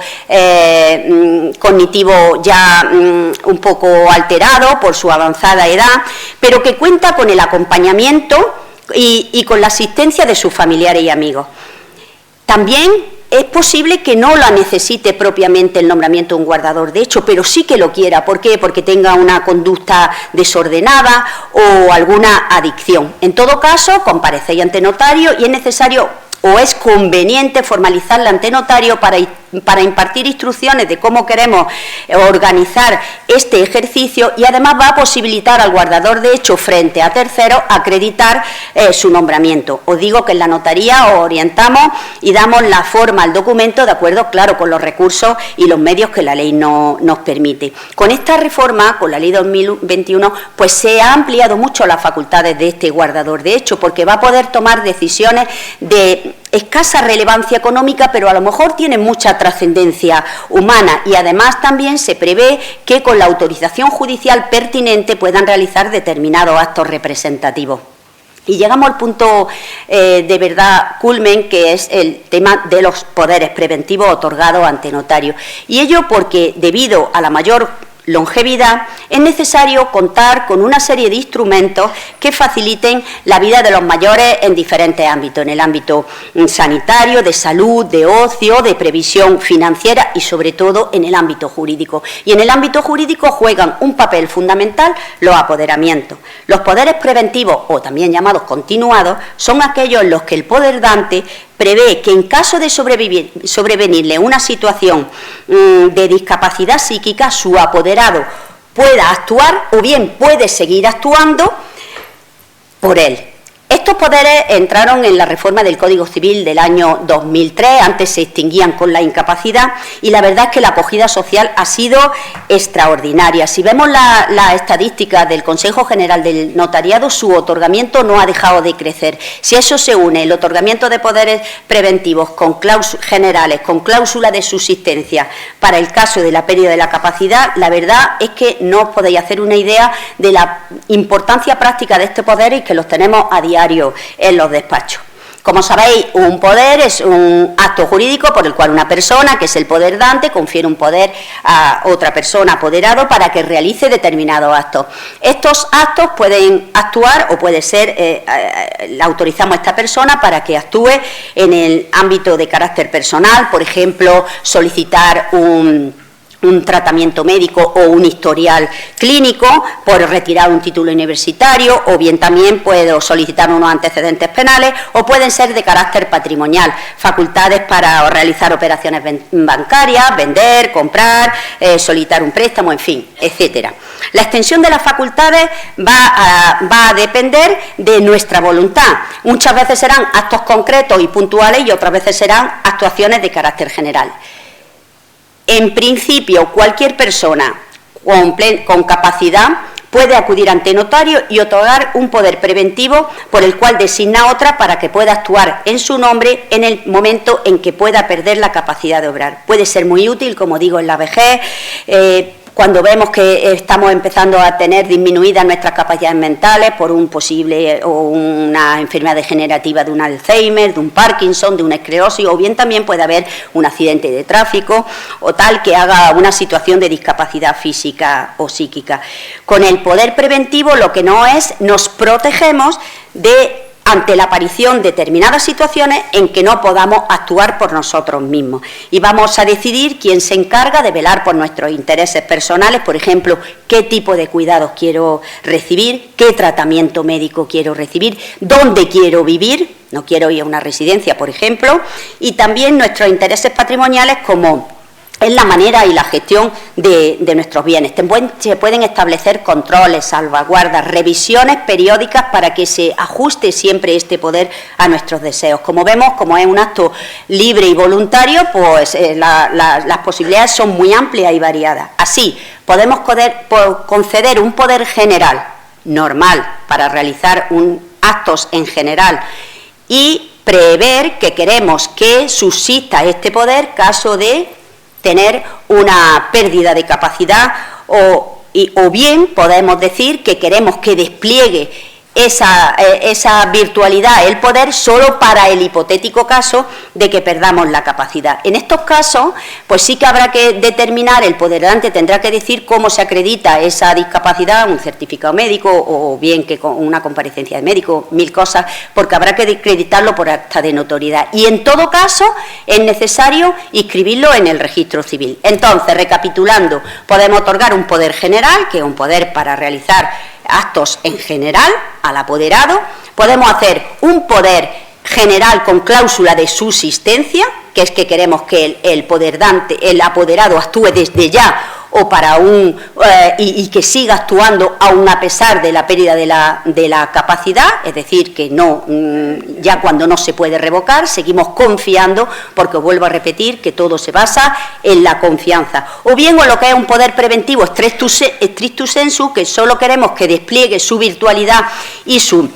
cognitivo ya un poco alterado por su avanzada edad, pero que cuenta con el acompañamiento y con la asistencia de sus familiares y amigos. También es posible que no la necesite propiamente el nombramiento de un guardador de hecho, pero sí que lo quiera. ¿Por qué? Porque tenga una conducta desordenada o alguna adicción. En todo caso, comparecéis ante notario y es necesario o es conveniente formalizarla ante notario para impartir instrucciones de cómo queremos organizar este ejercicio y además va a posibilitar al guardador de hecho frente a terceros acreditar su nombramiento. Os digo que en la notaría os orientamos y damos la forma al documento de acuerdo, claro, con los recursos y los medios que la ley nos permite. Con esta reforma, con la ley 2021, pues se ha ampliado mucho las facultades de este guardador de hecho, porque va a poder tomar decisiones de escasa relevancia económica, pero a lo mejor tienen mucha trascendencia humana y además también se prevé que con la autorización judicial pertinente puedan realizar determinados actos representativos. Y llegamos al punto de verdad culmen, que es el tema de los poderes preventivos otorgados ante notario. Y ello porque debido a la mayor longevidad es necesario contar con una serie de instrumentos que faciliten la vida de los mayores en diferentes ámbitos, en el ámbito sanitario, de salud, de ocio, de previsión financiera y sobre todo en el ámbito jurídico. Y en el ámbito jurídico juegan un papel fundamental los apoderamientos. Los poderes preventivos, o también llamados continuados, son aquellos en los que el poder dante prevé que en caso de sobrevenirle una situación de discapacidad psíquica, su apoderado pueda actuar o bien puede seguir actuando por él. Estos poderes entraron en la reforma del Código Civil del año 2003, antes se extinguían con la incapacidad y la verdad es que la acogida social ha sido extraordinaria. Si vemos la estadística del Consejo General del Notariado, su otorgamiento no ha dejado de crecer. Si a eso se une el otorgamiento de poderes preventivos con cláusulas generales, con cláusula de subsistencia para el caso de la pérdida de la capacidad, la verdad es que no os podéis hacer una idea de la importancia práctica de este poder y que los tenemos a diario en los despachos. Como sabéis, un poder es un acto jurídico por el cual una persona, que es el poder dante, confiere un poder a otra persona apoderado para que realice determinados actos. Estos actos pueden actuar o puede ser, le autorizamos a esta persona para que actúe en el ámbito de carácter personal, por ejemplo, solicitar un tratamiento médico o un historial clínico, por retirar un título universitario, o bien también puedo solicitar unos antecedentes penales, o pueden ser de carácter patrimonial, facultades para realizar operaciones bancarias, vender, comprar, solicitar un préstamo, en fin, etcétera. La extensión de las facultades va a depender de nuestra voluntad. Muchas veces serán actos concretos y puntuales y otras veces serán actuaciones de carácter general. En principio, cualquier persona con capacidad puede acudir ante notario y otorgar un poder preventivo por el cual designa otra para que pueda actuar en su nombre en el momento en que pueda perder la capacidad de obrar. Puede ser muy útil, como digo, en la vejez, cuando vemos que estamos empezando a tener disminuidas nuestras capacidades mentales por un posible o una enfermedad degenerativa de un Alzheimer, de un Parkinson, de una esclerosis, o bien también puede haber un accidente de tráfico o tal que haga una situación de discapacidad física o psíquica. Con el poder preventivo lo que no es, nos protegemos ante la aparición de determinadas situaciones en que no podamos actuar por nosotros mismos. Y vamos a decidir quién se encarga de velar por nuestros intereses personales, por ejemplo, qué tipo de cuidados quiero recibir, qué tratamiento médico quiero recibir, dónde quiero vivir, no quiero ir a una residencia, por ejemplo, y también nuestros intereses patrimoniales como es la manera y la gestión de nuestros bienes. Se pueden establecer controles, salvaguardas, revisiones periódicas para que se ajuste siempre este poder a nuestros deseos. Como vemos, como es un acto libre y voluntario, pues las posibilidades son muy amplias y variadas. Así, podemos conceder un poder general, normal, para realizar actos en general y prever que queremos que subsista este poder caso de tener una pérdida de capacidad o bien podemos decir que queremos que despliegue esa virtualidad, el poder, solo para el hipotético caso de que perdamos la capacidad. En estos casos, pues sí que habrá que determinar, el poderante tendrá que decir cómo se acredita esa discapacidad, un certificado médico o bien que con una comparecencia de médico, 1000 cosas, porque habrá que acreditarlo por acta de notoriedad. Y en todo caso es necesario inscribirlo en el registro civil. Entonces, recapitulando, podemos otorgar un poder general, que es un poder para realizar actos en general al apoderado. Podemos hacer un poder general con cláusula de subsistencia, que es que queremos que el apoderado actúe desde ya o para y que siga actuando aun a pesar de la pérdida de la capacidad, es decir, que no, ya cuando no se puede revocar, seguimos confiando, porque vuelvo a repetir que todo se basa en la confianza. O bien o lo que es un poder preventivo stricto sensu, que solo queremos que despliegue su virtualidad y su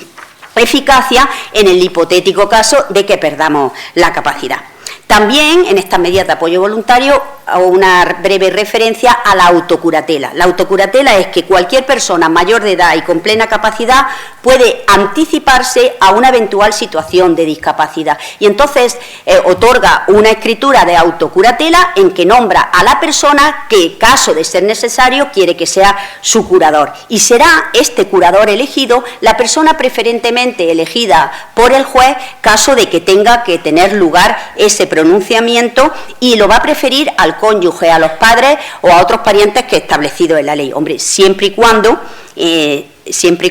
eficacia en el hipotético caso de que perdamos la capacidad. También en estas medidas de apoyo voluntario hago una breve referencia a la autocuratela. La autocuratela es que cualquier persona mayor de edad y con plena capacidad puede anticiparse a una eventual situación de discapacidad y entonces otorga una escritura de autocuratela en que nombra a la persona que, caso de ser necesario, quiere que sea su curador, y será este curador elegido la persona preferentemente elegida por el juez caso de que tenga que tener lugar ese pronunciamiento, y lo va a preferir al cónyuge, a los padres o a otros parientes que establecido en la ley. Hombre, siempre y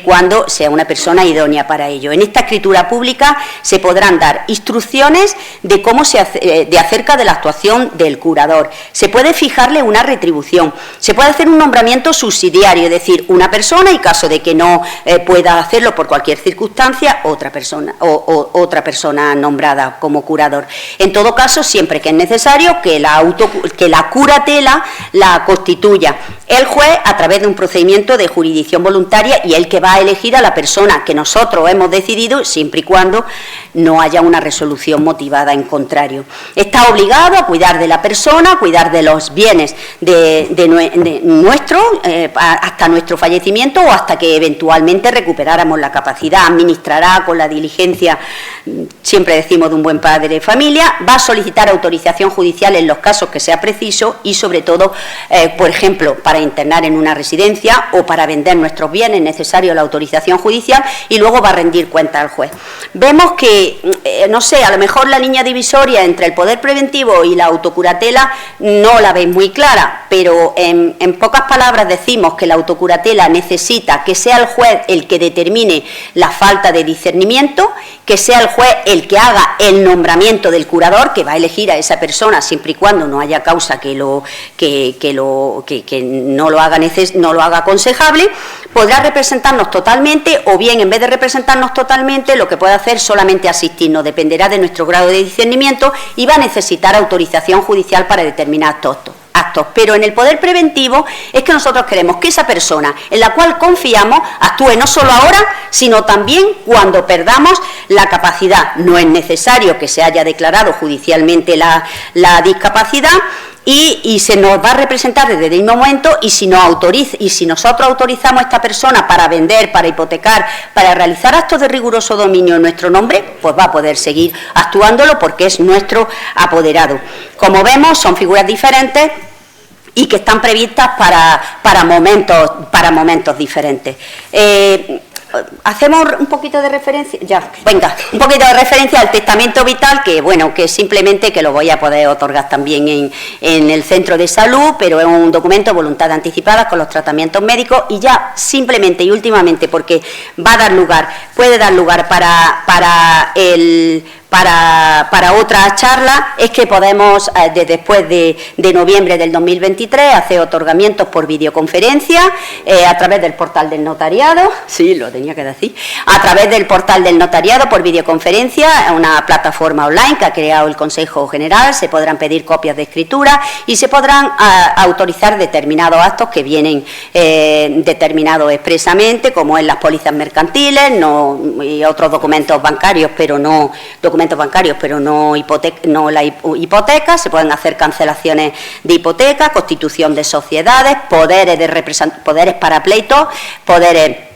cuando sea una persona idónea para ello. En esta escritura pública se podrán dar instrucciones de cómo acerca de la actuación del curador. Se puede fijarle una retribución, se puede hacer un nombramiento subsidiario, es decir, una persona, y caso de que no pueda hacerlo por cualquier circunstancia, otra persona nombrada como curador. En todo caso, siempre que es necesario, que la curatela la constituya el juez a través de un procedimiento de jurisdicción voluntaria, y el que va a elegir a la persona que nosotros hemos decidido, siempre y cuando no haya una resolución motivada en contrario. Está obligado a cuidar de la persona, a cuidar de los bienes de nuestro hasta nuestro fallecimiento o hasta que eventualmente recuperáramos la capacidad. Administrará con la diligencia, siempre decimos, de un buen padre de familia. Va a solicitar autorización judicial en los casos que sea preciso y, sobre todo, por ejemplo, para internar en una residencia o para vender nuestros bienes, necesario la autorización judicial, y luego va a rendir cuenta al juez. Vemos que, no sé, a lo mejor la línea divisoria entre el poder preventivo y la autocuratela no la veis muy clara, pero en pocas palabras decimos que la autocuratela necesita que sea el juez el que determine la falta de discernimiento, que sea el juez el que haga el nombramiento del curador, que va a elegir a esa persona siempre y cuando no haya causa que no lo haga aconsejable. Podrá representarnos totalmente, o bien, en vez de representarnos totalmente, lo que puede hacer solamente asistirnos, dependerá de nuestro grado de discernimiento, y va a necesitar autorización judicial para determinados actos. actos. Pero en el poder preventivo es que nosotros queremos que esa persona en la cual confiamos actúe no solo ahora, sino también cuando perdamos la capacidad. No es necesario que se haya declarado judicialmente la discapacidad, y se nos va a representar desde el mismo momento, y si nosotros autorizamos a esta persona para vender, para hipotecar, para realizar actos de riguroso dominio en nuestro nombre, pues va a poder seguir actuándolo porque es nuestro apoderado. Como vemos, son figuras diferentes y que están previstas para momentos diferentes. Hacemos un poquito de referencia, un poquito de referencia al testamento vital, que bueno, que simplemente que lo voy a poder otorgar también en el centro de salud, pero es un documento de voluntad anticipada con los tratamientos médicos, y ya simplemente y últimamente, porque puede dar lugar para otra charla, es que podemos, después de noviembre del 2023, hacer otorgamientos por videoconferencia a través del portal del notariado, sí, lo tenía que decir, a través del portal del notariado por videoconferencia, una plataforma online que ha creado el Consejo General. Se podrán pedir copias de escritura y se podrán autorizar determinados actos que vienen determinados expresamente, como en las pólizas mercantiles y otros documentos bancarios, pero no la hipoteca. Se pueden hacer cancelaciones de hipoteca, constitución de sociedades, poderes para pleitos, poderes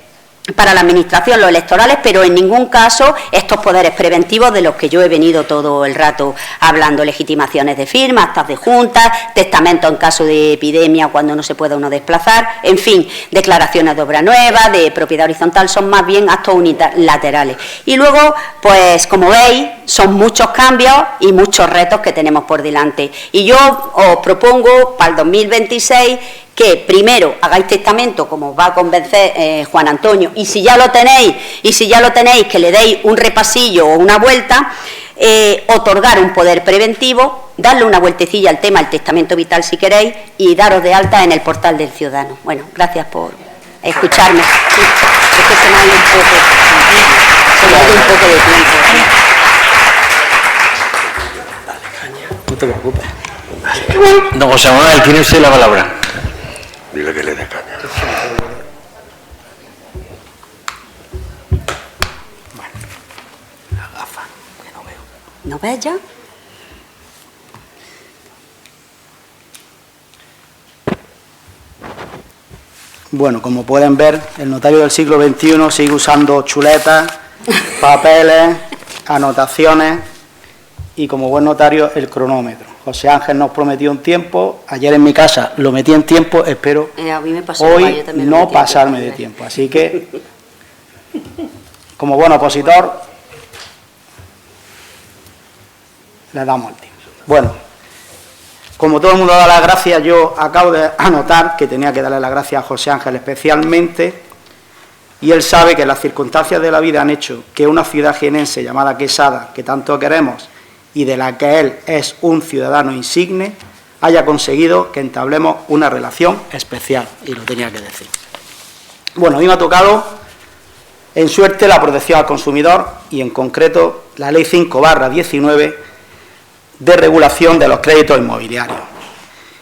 para la administración, los electorales, pero en ningún caso estos poderes preventivos de los que yo he venido todo el rato hablando: legitimaciones de firma, actas de juntas, testamentos en caso de epidemia cuando no se pueda uno desplazar, en fin, declaraciones de obra nueva, de propiedad horizontal. Son más bien actos unilaterales. Y luego, pues como veis, son muchos cambios y muchos retos que tenemos por delante. Y yo os propongo para el 2026 que primero hagáis testamento, como os va a convencer Juan Antonio, y si ya lo tenéis, que le deis un repasillo o una vuelta, otorgar un poder preventivo, darle una vueltecilla al tema del testamento vital si queréis, y daros de alta en el portal del ciudadano. Bueno, gracias por escucharme. Sí, es que se me ha ido un poco de tiempo. No te preocupes. Don José Manuel, tiene usted la palabra. Dile que le dé caña. Bueno, la gafa, que no veo. ¿No ves ya? Bueno, como pueden ver, el notario del siglo XXI sigue usando chuletas, papeles, anotaciones y, como buen notario, el cronómetro. José Ángel nos prometió un tiempo, ayer en mi casa lo metí en tiempo, espero A mí me pasó hoy no pasarme de tiempo. Así que, como buen opositor, le damos el tiempo. Bueno, como todo el mundo da las gracias, yo acabo de anotar que tenía que darle las gracias a José Ángel especialmente, y él sabe que las circunstancias de la vida han hecho que una ciudad jienense llamada Quesada, que tanto queremos y de la que él es un ciudadano insigne, haya conseguido que entablemos una relación especial, y lo tenía que decir. Bueno, a mí me ha tocado en suerte la protección al consumidor, y en concreto la Ley 5/19 de regulación de los créditos inmobiliarios,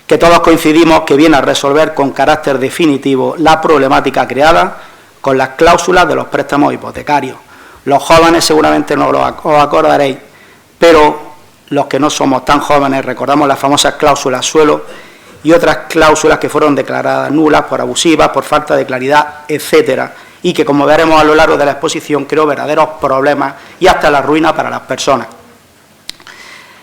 que todos coincidimos que viene a resolver con carácter definitivo la problemática creada con las cláusulas de los préstamos hipotecarios. Los jóvenes seguramente no os acordaréis, pero los que no somos tan jóvenes recordamos las famosas cláusulas suelo y otras cláusulas que fueron declaradas nulas por abusivas, por falta de claridad, etcétera, y que, como veremos a lo largo de la exposición, creó verdaderos problemas y hasta la ruina para las personas.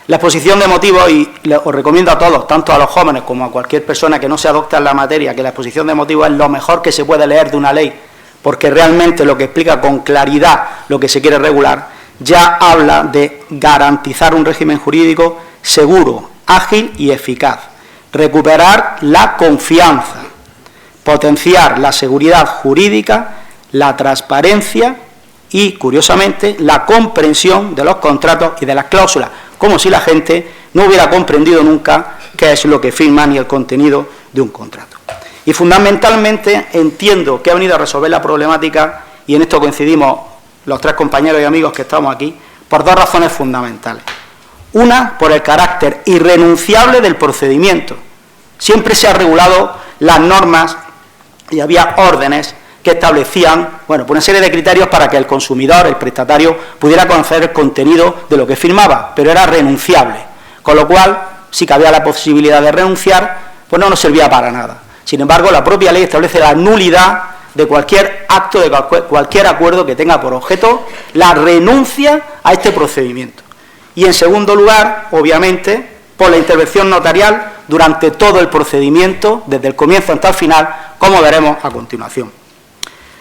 La exposición de motivos, y os recomiendo a todos, tanto a los jóvenes como a cualquier persona que no se adopte en la materia, que la exposición de motivos es lo mejor que se puede leer de una ley, porque realmente lo que explica con claridad lo que se quiere regular. Ya habla de garantizar un régimen jurídico seguro, ágil y eficaz, recuperar la confianza, potenciar la seguridad jurídica, la transparencia y, curiosamente, la comprensión de los contratos y de las cláusulas, como si la gente no hubiera comprendido nunca qué es lo que firma ni el contenido de un contrato. Y fundamentalmente entiendo que ha venido a resolver la problemática, y en esto coincidimos los tres compañeros y amigos que estamos aquí, por dos razones fundamentales. Una, por el carácter irrenunciable del procedimiento, Siempre se han regulado las normas y había órdenes que establecían, bueno, una serie de criterios para que el consumidor, el prestatario, pudiera conocer el contenido de lo que firmaba, pero era renunciable, con lo cual, si cabía la posibilidad de renunciar, pues no nos servía para nada. Sin embargo, la propia ley establece la nulidad de cualquier acto, de cualquier acuerdo que tenga por objeto la renuncia a este procedimiento. Y en segundo lugar, obviamente, por la intervención notarial durante todo el procedimiento, desde el comienzo hasta el final, como veremos a continuación.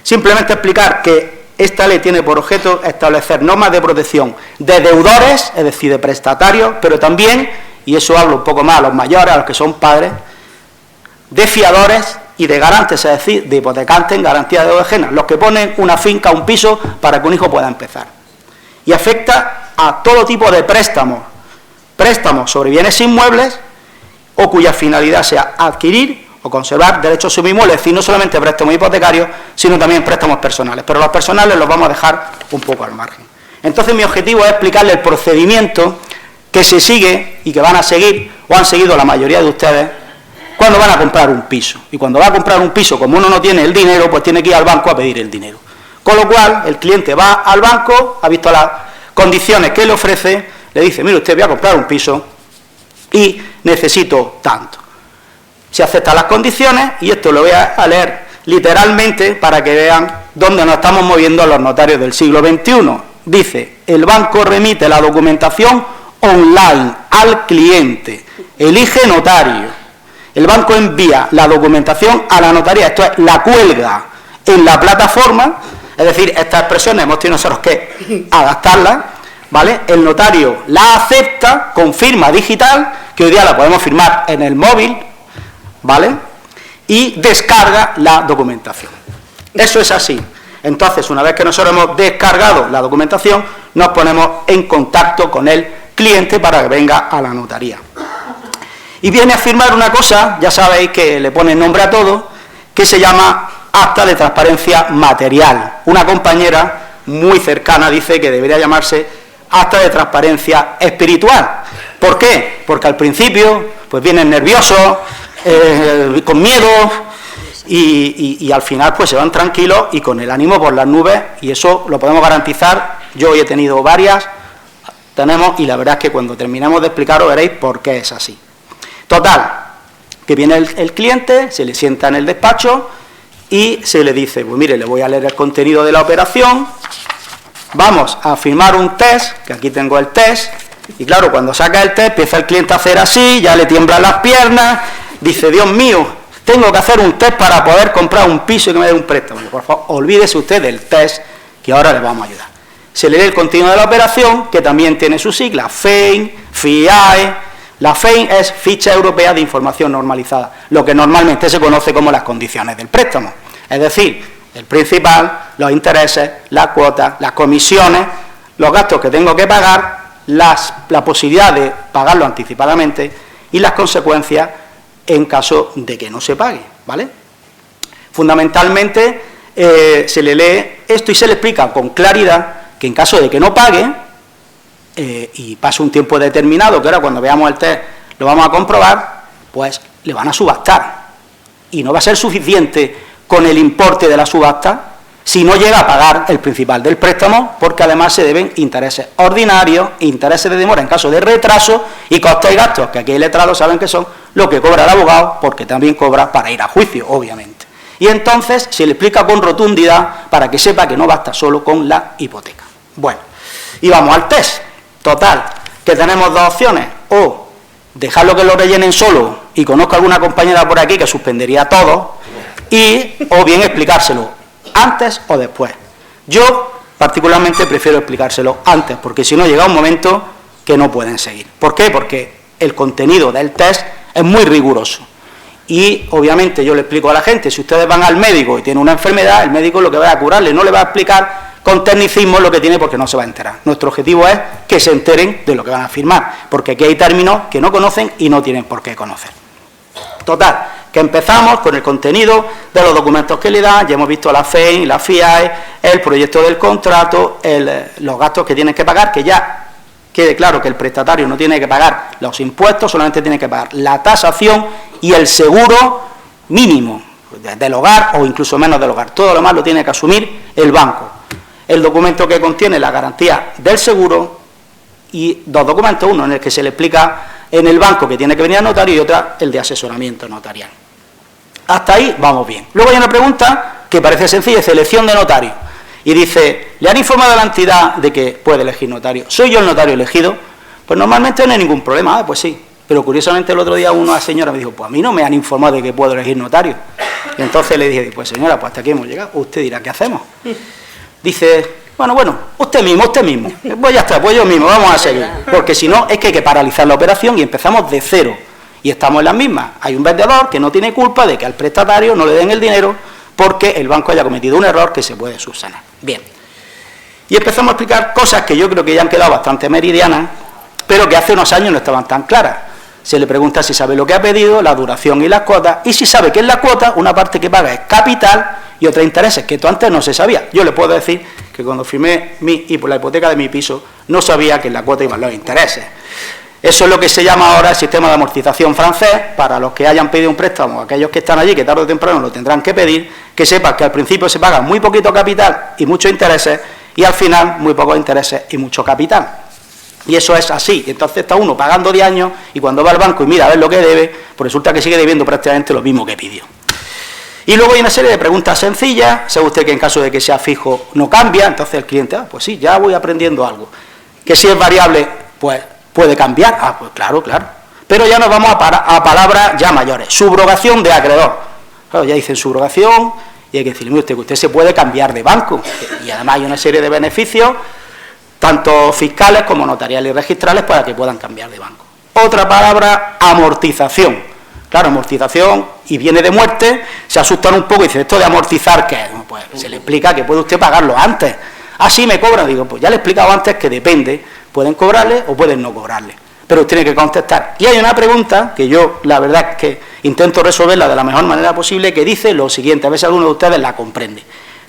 Simplemente explicar que esta ley tiene por objeto establecer normas de protección de deudores, es decir, de prestatarios, pero también, y eso hablo un poco más a los mayores, a los que son padres, de fiadores y de garantes, es decir, de hipotecantes en garantía de deuda ajena, los que ponen una finca, un piso, para que un hijo pueda empezar. Y afecta a todo tipo de préstamos sobre bienes inmuebles o cuya finalidad sea adquirir o conservar derechos sobre inmuebles, es decir, no solamente préstamos hipotecarios, sino también préstamos personales, pero los personales los vamos a dejar un poco al margen. Entonces mi objetivo es explicarle el procedimiento que se sigue y que van a seguir, o han seguido la mayoría de ustedes, cuando van a comprar un piso. Y cuando va a comprar un piso, como uno no tiene el dinero, pues tiene que ir al banco a pedir el dinero. Con lo cual, el cliente va al banco, ha visto las condiciones que le ofrece, le dice, mire usted, voy a comprar un piso y necesito tanto. Se aceptan las condiciones, y esto lo voy a leer literalmente para que vean dónde nos estamos moviendo los notarios del siglo XXI. Dice, el banco remite la documentación online al cliente, elige notario. El banco envía la documentación a la notaría, esto es, la cuelga en la plataforma, es decir, estas expresiones hemos tenido nosotros que adaptarlas, ¿vale? El notario la acepta con firma digital, que hoy día la podemos firmar en el móvil, ¿vale? Y descarga la documentación. Eso es así. Entonces, una vez que nosotros hemos descargado la documentación, nos ponemos en contacto con el cliente para que venga a la notaría. Y viene a firmar una cosa, ya sabéis que le pone nombre a todo, que se llama acta de transparencia material. Una compañera muy cercana dice que debería llamarse acta de transparencia espiritual. ¿Por qué? Porque al principio pues vienen nerviosos, con miedo, y al final pues se van tranquilos y con el ánimo por las nubes, y eso lo podemos garantizar. Yo hoy he tenido varias, y la verdad es que cuando terminemos de explicaros veréis por qué es así. Total, que viene el cliente, se le sienta en el despacho y se le dice, pues mire, le voy a leer el contenido de la operación, vamos a firmar un test, que aquí tengo el test, y claro, cuando saca el test empieza el cliente a hacer así, ya le tiemblan las piernas, dice, Dios mío, tengo que hacer un test para poder comprar un piso y que me dé un préstamo. Por favor, olvídese usted del test, que ahora le vamos a ayudar. Se le lee el contenido de la operación, que también tiene su sigla, FEIN, FIAE. La FEIN es Ficha Europea de Información Normalizada, lo que normalmente se conoce como las condiciones del préstamo. Es decir, el principal, los intereses, las cuotas, las comisiones, los gastos que tengo que pagar, la posibilidad de pagarlo anticipadamente y las consecuencias en caso de que no se pague, ¿vale? Fundamentalmente se le lee esto y se le explica con claridad que en caso de que no pague, y pase un tiempo determinado, que ahora cuando veamos el test lo vamos a comprobar, pues le van a subastar. Y no va a ser suficiente con el importe de la subasta si no llega a pagar el principal del préstamo, porque además se deben intereses ordinarios, intereses de demora en caso de retraso y costes y gastos, que aquí el letrado saben que son lo que cobra el abogado, porque también cobra para ir a juicio, obviamente. Y entonces se le explica con rotundidad para que sepa que no basta solo con la hipoteca. Bueno, y vamos al test. Total, que tenemos dos opciones, o dejarlo que lo rellenen solo, y conozco a alguna compañera por aquí que suspendería todo, o bien explicárselo antes o después. Yo particularmente prefiero explicárselo antes, porque si no llega un momento que no pueden seguir. ¿Por qué? Porque el contenido del test es muy riguroso. Y obviamente yo le explico a la gente, si ustedes van al médico y tienen una enfermedad, el médico lo que va a curarle, no le va a explicar con tecnicismo lo que tiene, porque no se va a enterar. Nuestro objetivo es que se enteren de lo que van a firmar, porque aquí hay términos que no conocen y no tienen por qué conocer. Total, que empezamos con el contenido de los documentos que le dan, ya hemos visto la FEIN, la FIAE, el proyecto del contrato, los gastos que tienen que pagar, que ya quede claro que el prestatario no tiene que pagar los impuestos, solamente tiene que pagar la tasación y el seguro mínimo del hogar o incluso menos del hogar. Todo lo demás lo tiene que asumir el banco. El documento que contiene la garantía del seguro y dos documentos, uno en el que se le explica en el banco que tiene que venir al notario y otra el de asesoramiento notarial. Hasta ahí vamos bien. Luego hay una pregunta que parece sencilla, es elección de notario. Y dice, ¿le han informado a la entidad de que puede elegir notario? ¿Soy yo el notario elegido? Pues normalmente no hay ningún problema, pues sí. Pero curiosamente el otro día una señora me dijo, pues a mí no me han informado de que puedo elegir notario. Y entonces le dije, pues señora, pues hasta aquí hemos llegado, usted dirá, ¿qué hacemos? Dice, bueno, usted mismo. Pues ya está, pues yo mismo, vamos a seguir. Porque si no, es que hay que paralizar la operación y empezamos de cero. Y estamos en las mismas. Hay un vendedor que no tiene culpa de que al prestatario no le den el dinero porque el banco haya cometido un error que se puede subsanar. Bien. Y empezamos a explicar cosas que yo creo que ya han quedado bastante meridianas, pero que hace unos años no estaban tan claras. Se le pregunta si sabe lo que ha pedido, la duración y las cuotas, y si sabe que en la cuota una parte que paga es capital y otra intereses, que esto antes no se sabía. Yo le puedo decir que cuando firmé la hipoteca de mi piso, no sabía que en la cuota iban los intereses. Eso es lo que se llama ahora el sistema de amortización francés. Para los que hayan pedido un préstamo, aquellos que están allí, que tarde o temprano lo tendrán que pedir, que sepan que al principio se paga muy poquito capital y muchos intereses, y al final muy pocos intereses y mucho capital. Y eso es así. Entonces está uno pagando 10 años y cuando va al banco y mira a ver lo que debe, pues resulta que sigue debiendo prácticamente lo mismo que pidió. Y luego hay una serie de preguntas sencillas. Sabe usted que en caso de que sea fijo no cambia, entonces el cliente, pues sí, ya voy aprendiendo algo. Que si es variable, pues puede cambiar. Pues claro. Pero ya nos vamos a palabras ya mayores. Subrogación de acreedor. Claro, ya dicen subrogación y hay que decirle, mire usted, que usted se puede cambiar de banco. Y además hay una serie de beneficios, tanto fiscales como notariales y registrales, para que puedan cambiar de banco. Otra palabra, amortización. Claro, amortización y viene de muerte, se asustan un poco y dicen, ¿esto de amortizar qué es? Pues se le explica que puede usted pagarlo antes. Así me cobran, digo, pues ya le he explicado antes que depende, pueden cobrarle o pueden no cobrarle, pero usted tiene que contestar. Y hay una pregunta que yo, la verdad es que intento resolverla de la mejor manera posible, que dice lo siguiente, a ver si alguno de ustedes la comprende.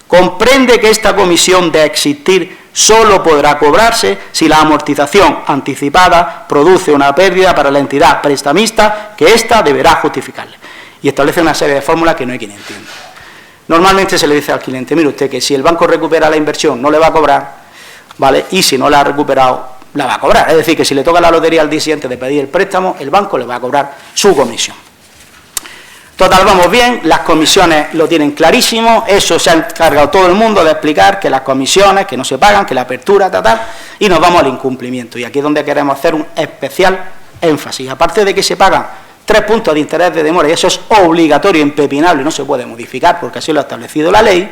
¿Comprende que esta comisión de existir solo podrá cobrarse si la amortización anticipada produce una pérdida para la entidad prestamista que ésta deberá justificarle? Y establece una serie de fórmulas que no hay quien entienda. Normalmente se le dice al cliente, mire usted, que si el banco recupera la inversión no le va a cobrar, ¿vale? Y si no la ha recuperado, la va a cobrar. Es decir, que si le toca la lotería al día siguiente de pedir el préstamo, el banco le va a cobrar su comisión. Total, vamos bien, las comisiones lo tienen clarísimo, eso se ha encargado todo el mundo de explicar, que las comisiones, que no se pagan, que la apertura, y nos vamos al incumplimiento. Y aquí es donde queremos hacer un especial énfasis. Aparte de que se pagan 3 puntos de interés de demora, y eso es obligatorio, impepinable, no se puede modificar porque así lo ha establecido la ley,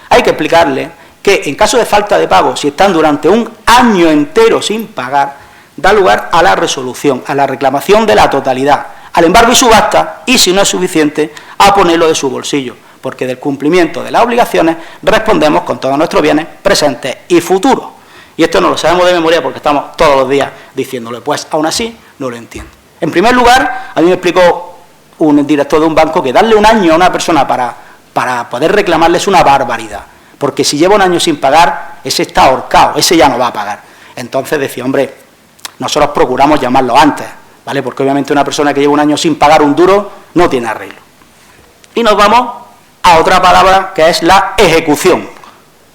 hay que explicarle que en caso de falta de pago, si están durante un año entero sin pagar, da lugar a la resolución, a la reclamación de la totalidad, al embargo y subasta, y si no es suficiente, a ponerlo de su bolsillo, porque del cumplimiento de las obligaciones respondemos con todos nuestros bienes presentes y futuros. Y esto no lo sabemos de memoria porque estamos todos los días diciéndolo, pues aún así no lo entiendo. En primer lugar, a mí me explicó un director de un banco que darle un año a una persona para poder reclamarle es una barbaridad, porque si lleva un año sin pagar, ese está ahorcado, ese ya no va a pagar. Entonces decía, hombre, nosotros procuramos llamarlo antes, ¿vale? Porque obviamente una persona que lleva un año sin pagar un duro no tiene arreglo. Y nos vamos a otra palabra que es la ejecución.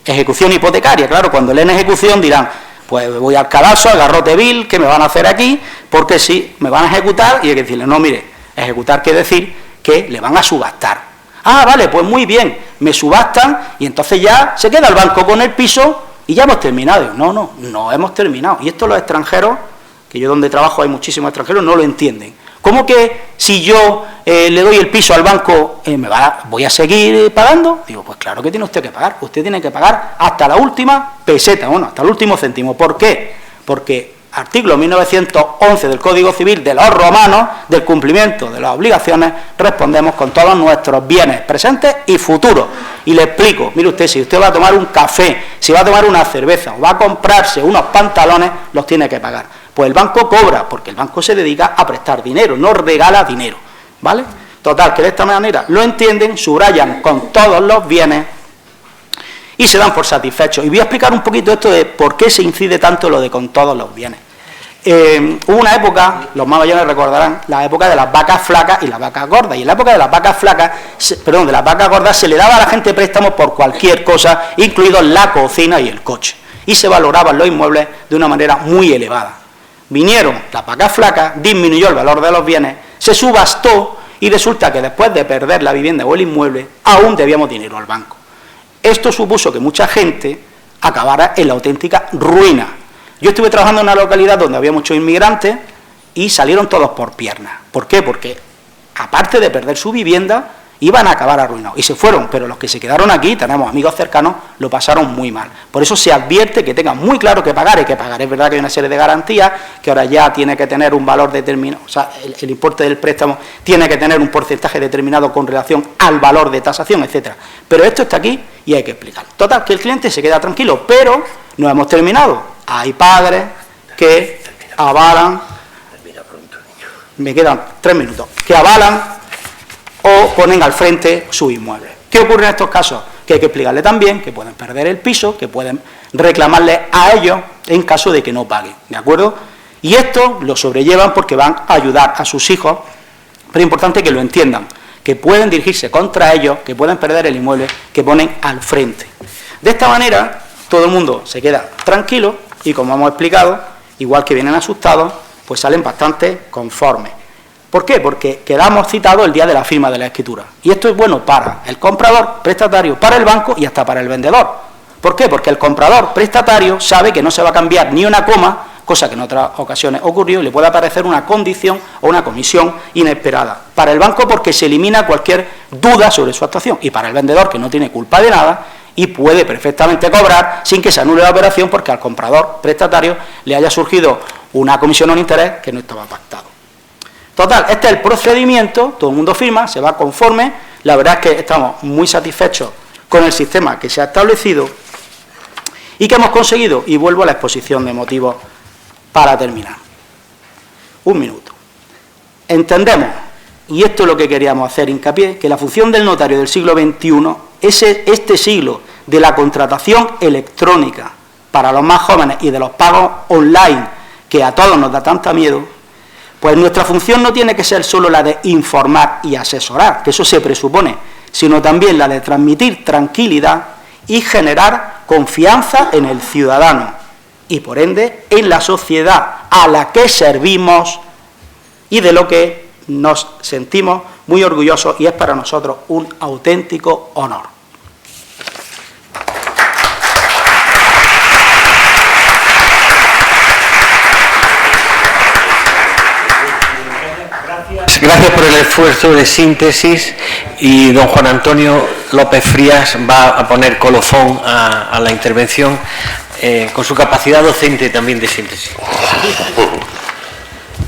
Ejecución hipotecaria, claro, cuando leen ejecución dirán, pues voy al cadastro, al garrote vil, ¿qué me van a hacer aquí? Porque sí, me van a ejecutar y hay que decirle, no, mire, ejecutar quiere decir que le van a subastar. Ah, vale, pues muy bien, me subastan y entonces ya se queda el banco con el piso y ya hemos terminado. No hemos terminado. Y esto los extranjeros, que yo donde trabajo hay muchísimos extranjeros, no lo entienden. ¿Cómo que si yo le doy el piso al banco, voy a seguir pagando? Digo, pues claro que tiene usted que pagar. Usted tiene que pagar hasta la última peseta, hasta el último céntimo. ¿Por qué? Porque artículo 1911 del Código Civil de los romanos, del cumplimiento de las obligaciones, respondemos con todos nuestros bienes presentes y futuros. Y le explico, mire usted, si usted va a tomar un café, si va a tomar una cerveza o va a comprarse unos pantalones, los tiene que pagar. Pues el banco cobra, porque el banco se dedica a prestar dinero, no regala dinero, ¿vale? Total, que de esta manera lo entienden, subrayan con todos los bienes y se dan por satisfechos. Y voy a explicar un poquito esto de por qué se incide tanto lo de con todos los bienes. hubo una época, los más mayores recordarán, la época de las vacas flacas y las vacas gordas. Y en la época de las vacas flacas, de las vacas gordas, se le daba a la gente préstamos por cualquier cosa, incluidos la cocina y el coche. Y se valoraban los inmuebles de una manera muy elevada. Vinieron las vacas flacas, disminuyó el valor de los bienes, se subastó y resulta que después de perder la vivienda o el inmueble, aún debíamos dinero al banco. Esto supuso que mucha gente acabara en la auténtica ruina. Yo estuve trabajando en una localidad donde había muchos inmigrantes y salieron todos por piernas. ¿Por qué? Porque aparte de perder su vivienda, iban a acabar arruinados. Y se fueron, pero los que se quedaron aquí, tenemos amigos cercanos, lo pasaron muy mal. Por eso se advierte que tengan muy claro que pagar, hay que pagar. Es verdad que hay una serie de garantías, que ahora ya tiene que tener un valor determinado, o sea, el importe del préstamo tiene que tener un porcentaje determinado con relación al valor de tasación, etcétera. Pero esto está aquí y hay que explicarlo. Total, que el cliente se queda tranquilo, pero no hemos terminado. Hay padres que avalan, me quedan 3 minutos, que avalan o ponen al frente su inmueble. ¿Qué ocurre en estos casos? Que hay que explicarle también que pueden perder el piso, que pueden reclamarle a ellos en caso de que no paguen, ¿de acuerdo? Y esto lo sobrellevan porque van a ayudar a sus hijos, pero es importante que lo entiendan, que pueden dirigirse contra ellos, que pueden perder el inmueble, que ponen al frente. De esta manera, todo el mundo se queda tranquilo y, como hemos explicado, igual que vienen asustados, pues salen bastante conformes. ¿Por qué? Porque quedamos citados el día de la firma de la escritura. Y esto es bueno para el comprador, prestatario, para el banco y hasta para el vendedor. ¿Por qué? Porque el comprador, prestatario, sabe que no se va a cambiar ni una coma, cosa que en otras ocasiones ocurrió, y le puede aparecer una condición o una comisión inesperada. Para el banco, porque se elimina cualquier duda sobre su actuación. Y para el vendedor, que no tiene culpa de nada y puede perfectamente cobrar sin que se anule la operación porque al comprador, prestatario, le haya surgido una comisión o un interés que no estaba pactado. Total, este es el procedimiento, todo el mundo firma, se va conforme, la verdad es que estamos muy satisfechos con el sistema que se ha establecido y que hemos conseguido, y vuelvo a la exposición de motivos para terminar. Un minuto. Entendemos, y esto es lo que queríamos hacer hincapié, que la función del notario del siglo XXI es este siglo de la contratación electrónica para los más jóvenes y de los pagos online, que a todos nos da tanta miedo. Pues nuestra función no tiene que ser solo la de informar y asesorar, que eso se presupone, sino también la de transmitir tranquilidad y generar confianza en el ciudadano y, por ende, en la sociedad a la que servimos y de lo que nos sentimos muy orgullosos y es para nosotros un auténtico honor. Gracias por el esfuerzo de síntesis y don Juan Antonio López Frías va a poner colofón a la intervención con su capacidad docente también de síntesis.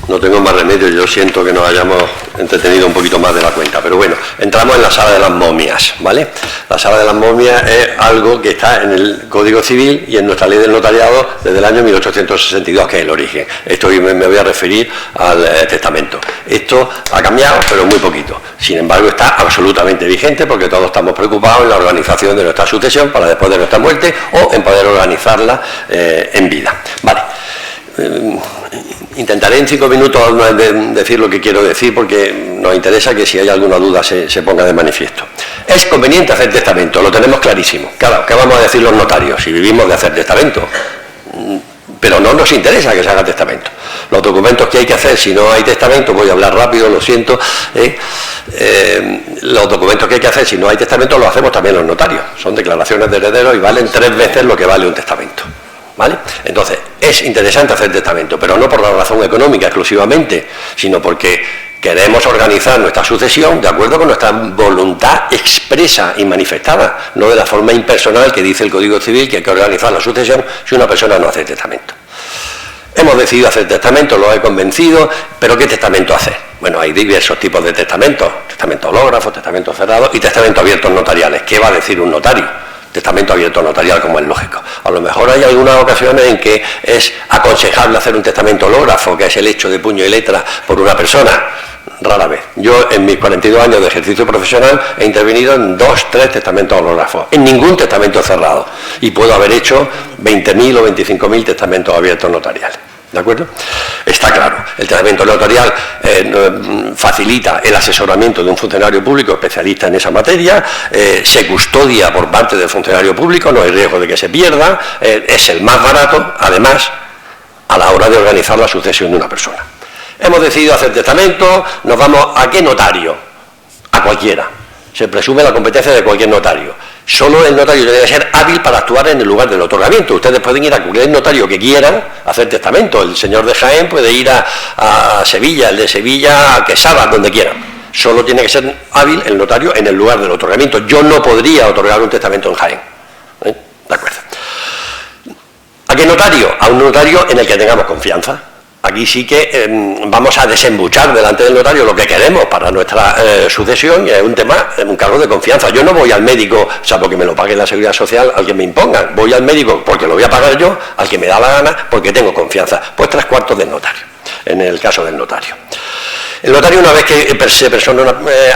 No tengo más remedio, yo siento que nos hayamos entretenido un poquito más de la cuenta, pero bueno, entramos en la sala de las momias, ¿vale? La sala de las momias es algo que está en el Código Civil y en nuestra ley del notariado desde el año 1862, que es el origen. Esto me voy a referir al testamento. Esto ha cambiado, pero muy poquito. Sin embargo, está absolutamente vigente porque todos estamos preocupados en la organización de nuestra sucesión para después de nuestra muerte o en poder organizarla en vida. Vale. Intentaré en 5 minutos decir lo que quiero decir porque nos interesa que si hay alguna duda se ponga de manifiesto. Es conveniente hacer testamento, lo tenemos clarísimo. Claro, ¿qué vamos a decir los notarios si vivimos de hacer testamento? Pero no nos interesa que se haga testamento. Los documentos que hay que hacer si no hay testamento, voy a hablar rápido, lo siento, los documentos que hay que hacer si no hay testamento los hacemos también los notarios. Son declaraciones de herederos y valen 3 veces lo que vale un testamento. ¿Vale? Entonces, es interesante hacer testamento, pero no por la razón económica exclusivamente, sino porque queremos organizar nuestra sucesión de acuerdo con nuestra voluntad expresa y manifestada, no de la forma impersonal que dice el Código Civil que hay que organizar la sucesión si una persona no hace testamento. Hemos decidido hacer testamento, lo he convencido, pero ¿qué testamento hacer? Bueno, hay diversos tipos de testamentos, testamento hológrafo, testamento cerrado y testamento abiertos notariales. ¿Qué va a decir un notario? Testamento abierto notarial, como es lógico. A lo mejor hay algunas ocasiones en que es aconsejable hacer un testamento hológrafo, que es el hecho de puño y letra por una persona. Rara vez. Yo en mis 42 años de ejercicio profesional he intervenido en 2, 3 testamentos hológrafos, en ningún testamento cerrado. Y puedo haber hecho 20.000 o 25.000 testamentos abiertos notariales. ¿De acuerdo? Está claro, el testamento notarial facilita el asesoramiento de un funcionario público especialista en esa materia, se custodia por parte del funcionario público, no hay riesgo de que se pierda, es el más barato, además, a la hora de organizar la sucesión de una persona. Hemos decidido hacer testamento, nos vamos ¿a qué notario? A cualquiera. Se presume la competencia de cualquier notario. Solo el notario tiene que ser hábil para actuar en el lugar del otorgamiento. Ustedes pueden ir a cualquier notario que quieran a hacer testamento. El señor de Jaén puede ir a Sevilla, el de Sevilla a Quesada, donde quieran. Solo tiene que ser hábil el notario en el lugar del otorgamiento. Yo no podría otorgar un testamento en Jaén. ¿De acuerdo? ¿A qué notario? A un notario en el que tengamos confianza. Aquí sí que vamos a desembuchar delante del notario lo que queremos para nuestra sucesión, y es un tema, un cargo de confianza. Yo no voy al médico, salvo que me lo pague la Seguridad Social, al que me impongan. Voy al médico porque lo voy a pagar yo, al que me da la gana, porque tengo confianza. Pues 3/4 del notario, en el caso del notario. El notario, una vez que se persona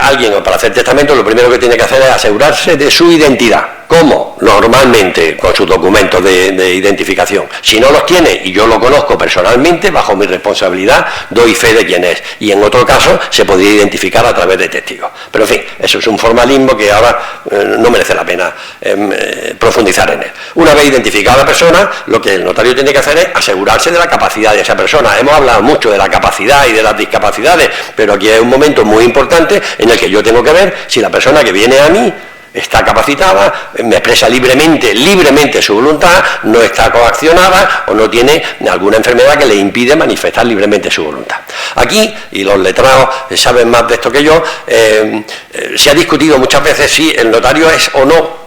alguien para hacer testamento, lo primero que tiene que hacer es asegurarse de su identidad. ¿Cómo? Normalmente con sus documentos de identificación. Si no los tiene, y yo lo conozco personalmente, bajo mi responsabilidad, doy fe de quién es. Y en otro caso, se podría identificar a través de testigos. Pero en fin, eso es un formalismo que ahora no merece la pena profundizar en él. Una vez identificada la persona, lo que el notario tiene que hacer es asegurarse de la capacidad de esa persona. Hemos hablado mucho de la capacidad y de las discapacidades, pero aquí hay un momento muy importante en el que yo tengo que ver si la persona que viene a mí está capacitada, me expresa libremente su voluntad, no está coaccionada o no tiene alguna enfermedad que le impide manifestar libremente su voluntad. Aquí, y los letrados saben más de esto que yo, se ha discutido muchas veces si el notario es o no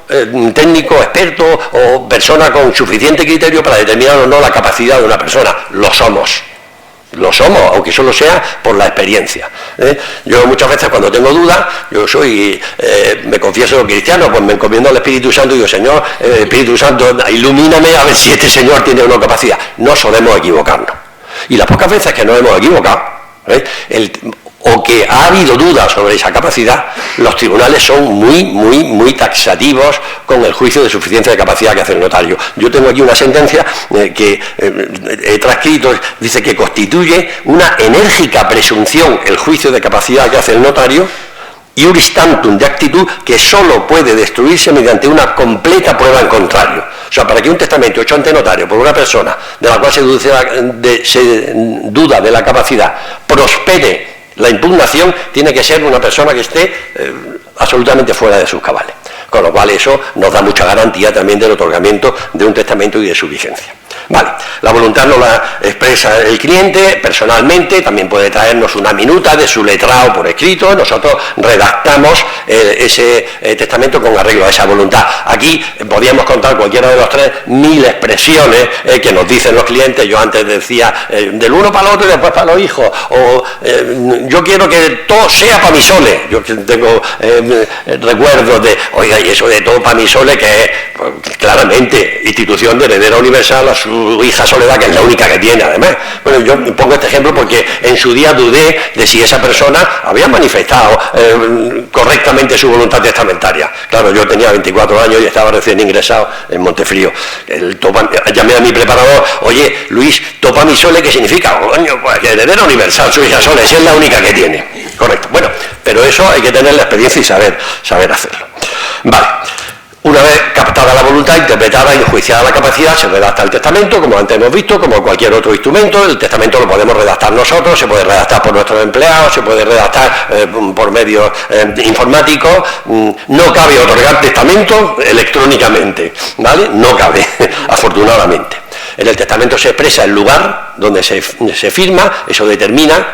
técnico, experto o persona con suficiente criterio para determinar o no la capacidad de una persona. Lo somos, aunque solo sea por la experiencia. Yo muchas veces cuando tengo dudas, yo me confieso cristiano, pues me encomiendo al Espíritu Santo y digo, Señor, Espíritu Santo, ilumíname a ver si este Señor tiene una capacidad. No solemos equivocarnos. Y las pocas veces que nos hemos equivocado, o que ha habido dudas sobre esa capacidad, los tribunales son muy taxativos con el juicio de suficiencia de capacidad que hace el notario. Yo tengo aquí una sentencia que he transcrito, dice que constituye una enérgica presunción el juicio de capacidad que hace el notario, iuris tantum, de actitud que solo puede destruirse mediante una completa prueba en contrario. O sea, para que un testamento hecho ante notario por una persona de la cual se duda de la capacidad prospere la impugnación, tiene que ser una persona que esté absolutamente fuera de sus cabales. Con lo cual eso nos da mucha garantía también del otorgamiento de un testamento y de su vigencia. Vale, la voluntad no la expresa el cliente personalmente, también puede traernos una minuta de su letrado por escrito, nosotros redactamos ese testamento con arreglo a esa voluntad. Aquí podríamos contar cualquiera de los 3.000 expresiones que nos dicen los clientes. Yo antes decía del uno para el otro y después para los hijos, o yo quiero que todo sea para mi sole. Yo tengo recuerdos de, oiga, y eso de todo para mi sole, que es pues, claramente institución de heredera universal a su hija Soledad, que es la única que tiene además. Bueno, yo pongo este ejemplo porque en su día dudé de si esa persona había manifestado correctamente su voluntad testamentaria. Claro, yo tenía 24 años y estaba recién ingresado en Montefrío. Llamé a mi preparador, oye, Luis, topa mi sole, ¿qué significa? Coño, pues que heredera universal, su hija Sole, esa es la única que tiene. Correcto. Bueno, pero eso hay que tener la experiencia y saber hacerlo. Vale. Una vez captada la voluntad, interpretada y enjuiciada la capacidad, se redacta el testamento, como antes hemos visto, como cualquier otro instrumento. El testamento lo podemos redactar nosotros, se puede redactar por nuestros empleados, se puede redactar por medios informáticos. No cabe otorgar testamento electrónicamente, ¿vale? No cabe, afortunadamente. En el testamento se expresa el lugar donde se firma, eso determina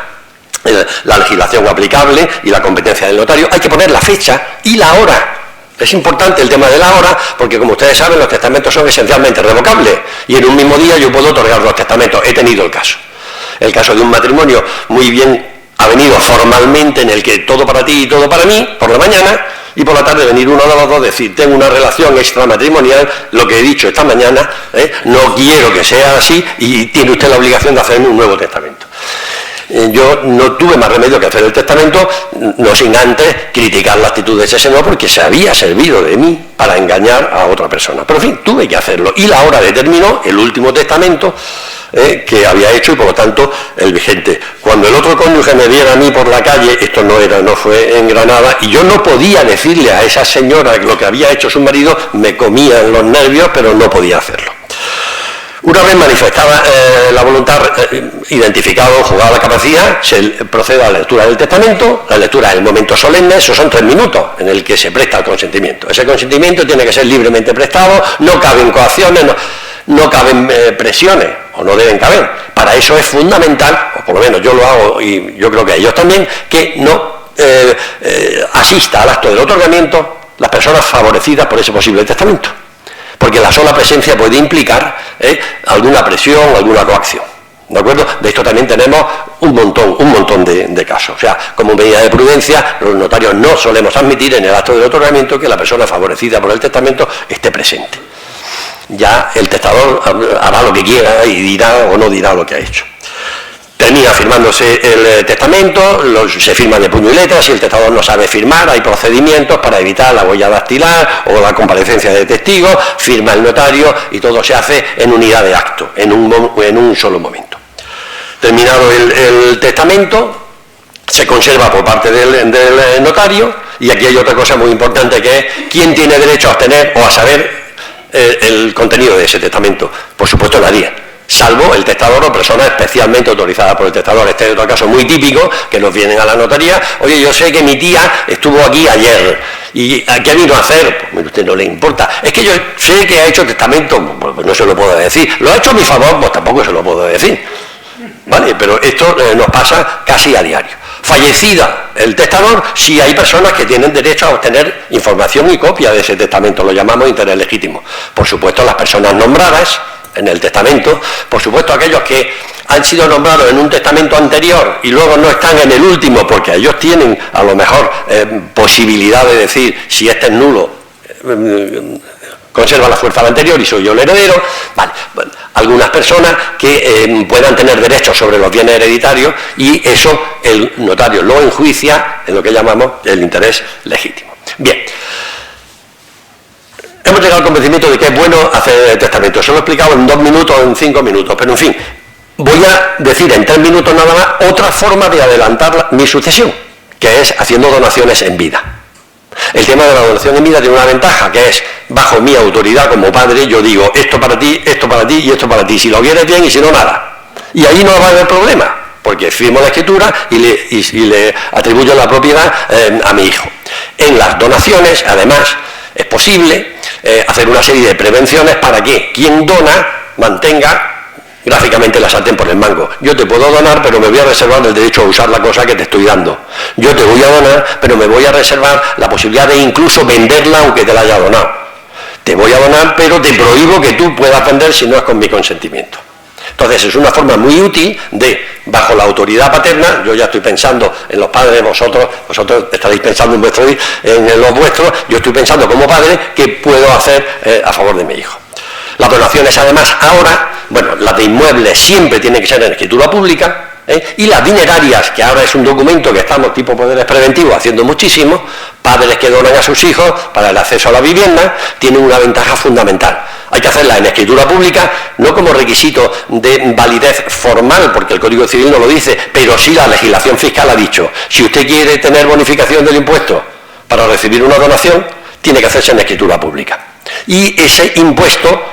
la legislación aplicable y la competencia del notario. Hay que poner la fecha y la hora. Es importante el tema de la hora, porque como ustedes saben, los testamentos son esencialmente revocables, y en un mismo día yo puedo otorgar los testamentos. He tenido el caso de un matrimonio muy bien avenido formalmente, en el que todo para ti y todo para mí, por la mañana, y por la tarde venir uno de los dos decir, tengo una relación extramatrimonial, lo que he dicho esta mañana, no quiero que sea así, y tiene usted la obligación de hacerme un nuevo testamento. Yo no tuve más remedio que hacer el testamento, no sin antes criticar la actitud de ese señor, porque se había servido de mí para engañar a otra persona. Pero en fin, tuve que hacerlo. Y la hora determinó el último testamento que había hecho y por lo tanto el vigente. Cuando el otro cónyuge me viera a mí por la calle, esto no fue en Granada, y yo no podía decirle a esa señora lo que había hecho su marido, me comían los nervios, pero no podía hacerlo. Una vez manifestada la voluntad, identificado, jugada la capacidad, se procede a la lectura del testamento. La lectura es el momento solemne, esos son 3 minutos en el que se presta el consentimiento. Ese consentimiento tiene que ser libremente prestado, no caben coacciones, no caben presiones, o no deben caber. Para eso es fundamental, o por lo menos yo lo hago y yo creo que ellos también, que no asista al acto del otorgamiento las personas favorecidas por ese posible testamento. Porque la sola presencia puede implicar alguna presión, alguna coacción. ¿De acuerdo? De esto también tenemos un montón de casos. O sea, como medida de prudencia, los notarios no solemos admitir en el acto del otorgamiento que la persona favorecida por el testamento esté presente. Ya el testador hará lo que quiera y dirá o no dirá lo que ha hecho. Termina firmándose el testamento, se firma de puño y letra. Si el testador no sabe firmar, hay procedimientos para evitar la huella dactilar o la comparecencia de testigos, firma el notario y todo se hace en unidad de acto, en un solo momento. Terminado el testamento, se conserva por parte del notario, y aquí hay otra cosa muy importante, que es quién tiene derecho a obtener o a saber el contenido de ese testamento. Por supuesto nadie, salvo el testador o persona especialmente autorizada por el testador. Este es otro caso muy típico, que nos vienen a la notaría: oye, yo sé que mi tía estuvo aquí ayer, ¿y qué vino a hacer? Pues a usted no le importa. Es que yo sé que ha hecho testamento, pues no se lo puedo decir. ¿Lo ha hecho a mi favor? Pues tampoco se lo puedo decir. ¿Vale? Pero esto nos pasa casi a diario. Fallecida el testador, sí hay personas que tienen derecho a obtener información y copia de ese testamento, lo llamamos interés legítimo. Por supuesto, las personas nombradas en el testamento, por supuesto aquellos que han sido nombrados en un testamento anterior y luego no están en el último, porque ellos tienen a lo mejor posibilidad de decir si este es nulo, conserva la fuerza del anterior y soy yo el heredero. Vale. Bueno, algunas personas que puedan tener derechos sobre los bienes hereditarios, y eso el notario lo enjuicia en lo que llamamos el interés legítimo. Bien. Hemos llegado al convencimiento de que es bueno hacer el testamento. Se lo he explicado en 2 minutos, en 5 minutos, pero en fin, voy a decir en 3 minutos nada más otra forma de adelantar mi sucesión, que es haciendo donaciones en vida. El tema de la donación en vida tiene una ventaja, que es, bajo mi autoridad como padre, yo digo, esto para ti y esto para ti, si lo quieres bien y si no, nada. Y ahí no va a haber problema, porque firmo la escritura y le atribuyo la propiedad a mi hijo. En las donaciones, además, es posible hacer una serie de prevenciones para que quien dona mantenga gráficamente la sartén por el mango. Yo te puedo donar, pero me voy a reservar el derecho a usar la cosa que te estoy dando. Yo te voy a donar, pero me voy a reservar la posibilidad de incluso venderla aunque te la haya donado. Te voy a donar, pero te prohíbo que tú puedas vender si no es con mi consentimiento. Entonces es una forma muy útil de, bajo la autoridad paterna, yo ya estoy pensando en los padres, vosotros estaréis pensando en los vuestros, yo estoy pensando como padre qué puedo hacer a favor de mi hijo. Las donaciones, además, ahora, bueno, las de inmuebles siempre tienen que ser en escritura pública, y las dinerarias, que ahora es un documento que estamos tipo poderes preventivos haciendo muchísimo, padres que donan a sus hijos para el acceso a la vivienda, tienen una ventaja fundamental. Hay que hacerla en escritura pública, no como requisito de validez formal, porque el Código Civil no lo dice, pero sí la legislación fiscal ha dicho: si usted quiere tener bonificación del impuesto para recibir una donación, tiene que hacerse en escritura pública. Y ese impuesto,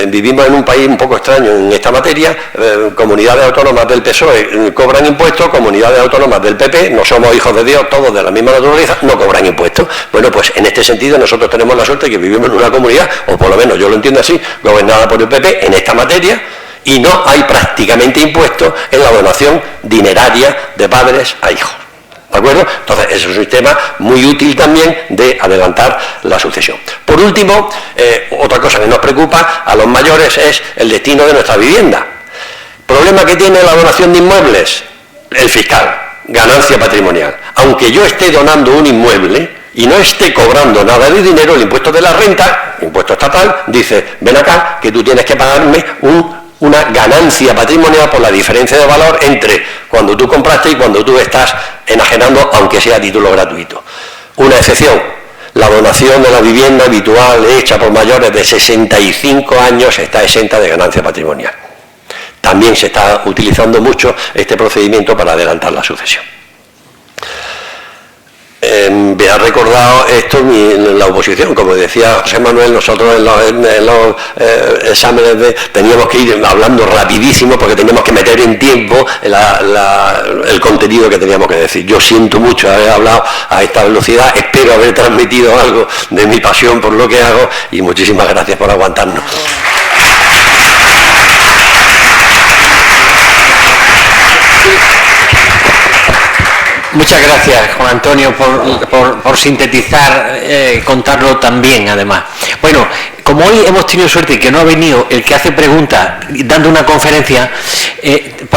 vivimos en un país un poco extraño en esta materia, comunidades autónomas del PSOE cobran impuestos, comunidades autónomas del PP, no somos hijos de Dios, todos de la misma naturaleza, no cobran impuestos. Bueno, pues en este sentido nosotros tenemos la suerte de que vivimos en una comunidad, o por lo menos yo lo entiendo así, gobernada por el PP en esta materia, y no hay prácticamente impuestos en la donación dineraria de padres a hijos. ¿De acuerdo? Entonces, es un sistema muy útil también de adelantar la sucesión. Por último, otra cosa que nos preocupa a los mayores es el destino de nuestra vivienda. ¿Problema que tiene la donación de inmuebles? El fiscal, ganancia patrimonial. Aunque yo esté donando un inmueble y no esté cobrando nada de dinero, el impuesto de la renta, impuesto estatal, dice: ven acá, que tú tienes que pagarme una ganancia patrimonial por la diferencia de valor entre cuando tú compraste y cuando tú estás enajenando, aunque sea a título gratuito. Una excepción: la donación de la vivienda habitual hecha por mayores de 65 años está exenta de ganancia patrimonial. también se está utilizando mucho este procedimiento para adelantar la sucesión. Me ha recordado esto la oposición, como decía José Manuel, nosotros en los exámenes teníamos que ir hablando rapidísimo porque teníamos que meter en tiempo el contenido que teníamos que decir. Yo siento mucho haber hablado a esta velocidad, espero haber transmitido algo de mi pasión por lo que hago y muchísimas gracias por aguantarnos. Muchas gracias, Juan Antonio, por sintetizar, contarlo tan bien, además. Bueno, como hoy hemos tenido suerte y que no ha venido el que hace preguntas dando una conferencia, podemos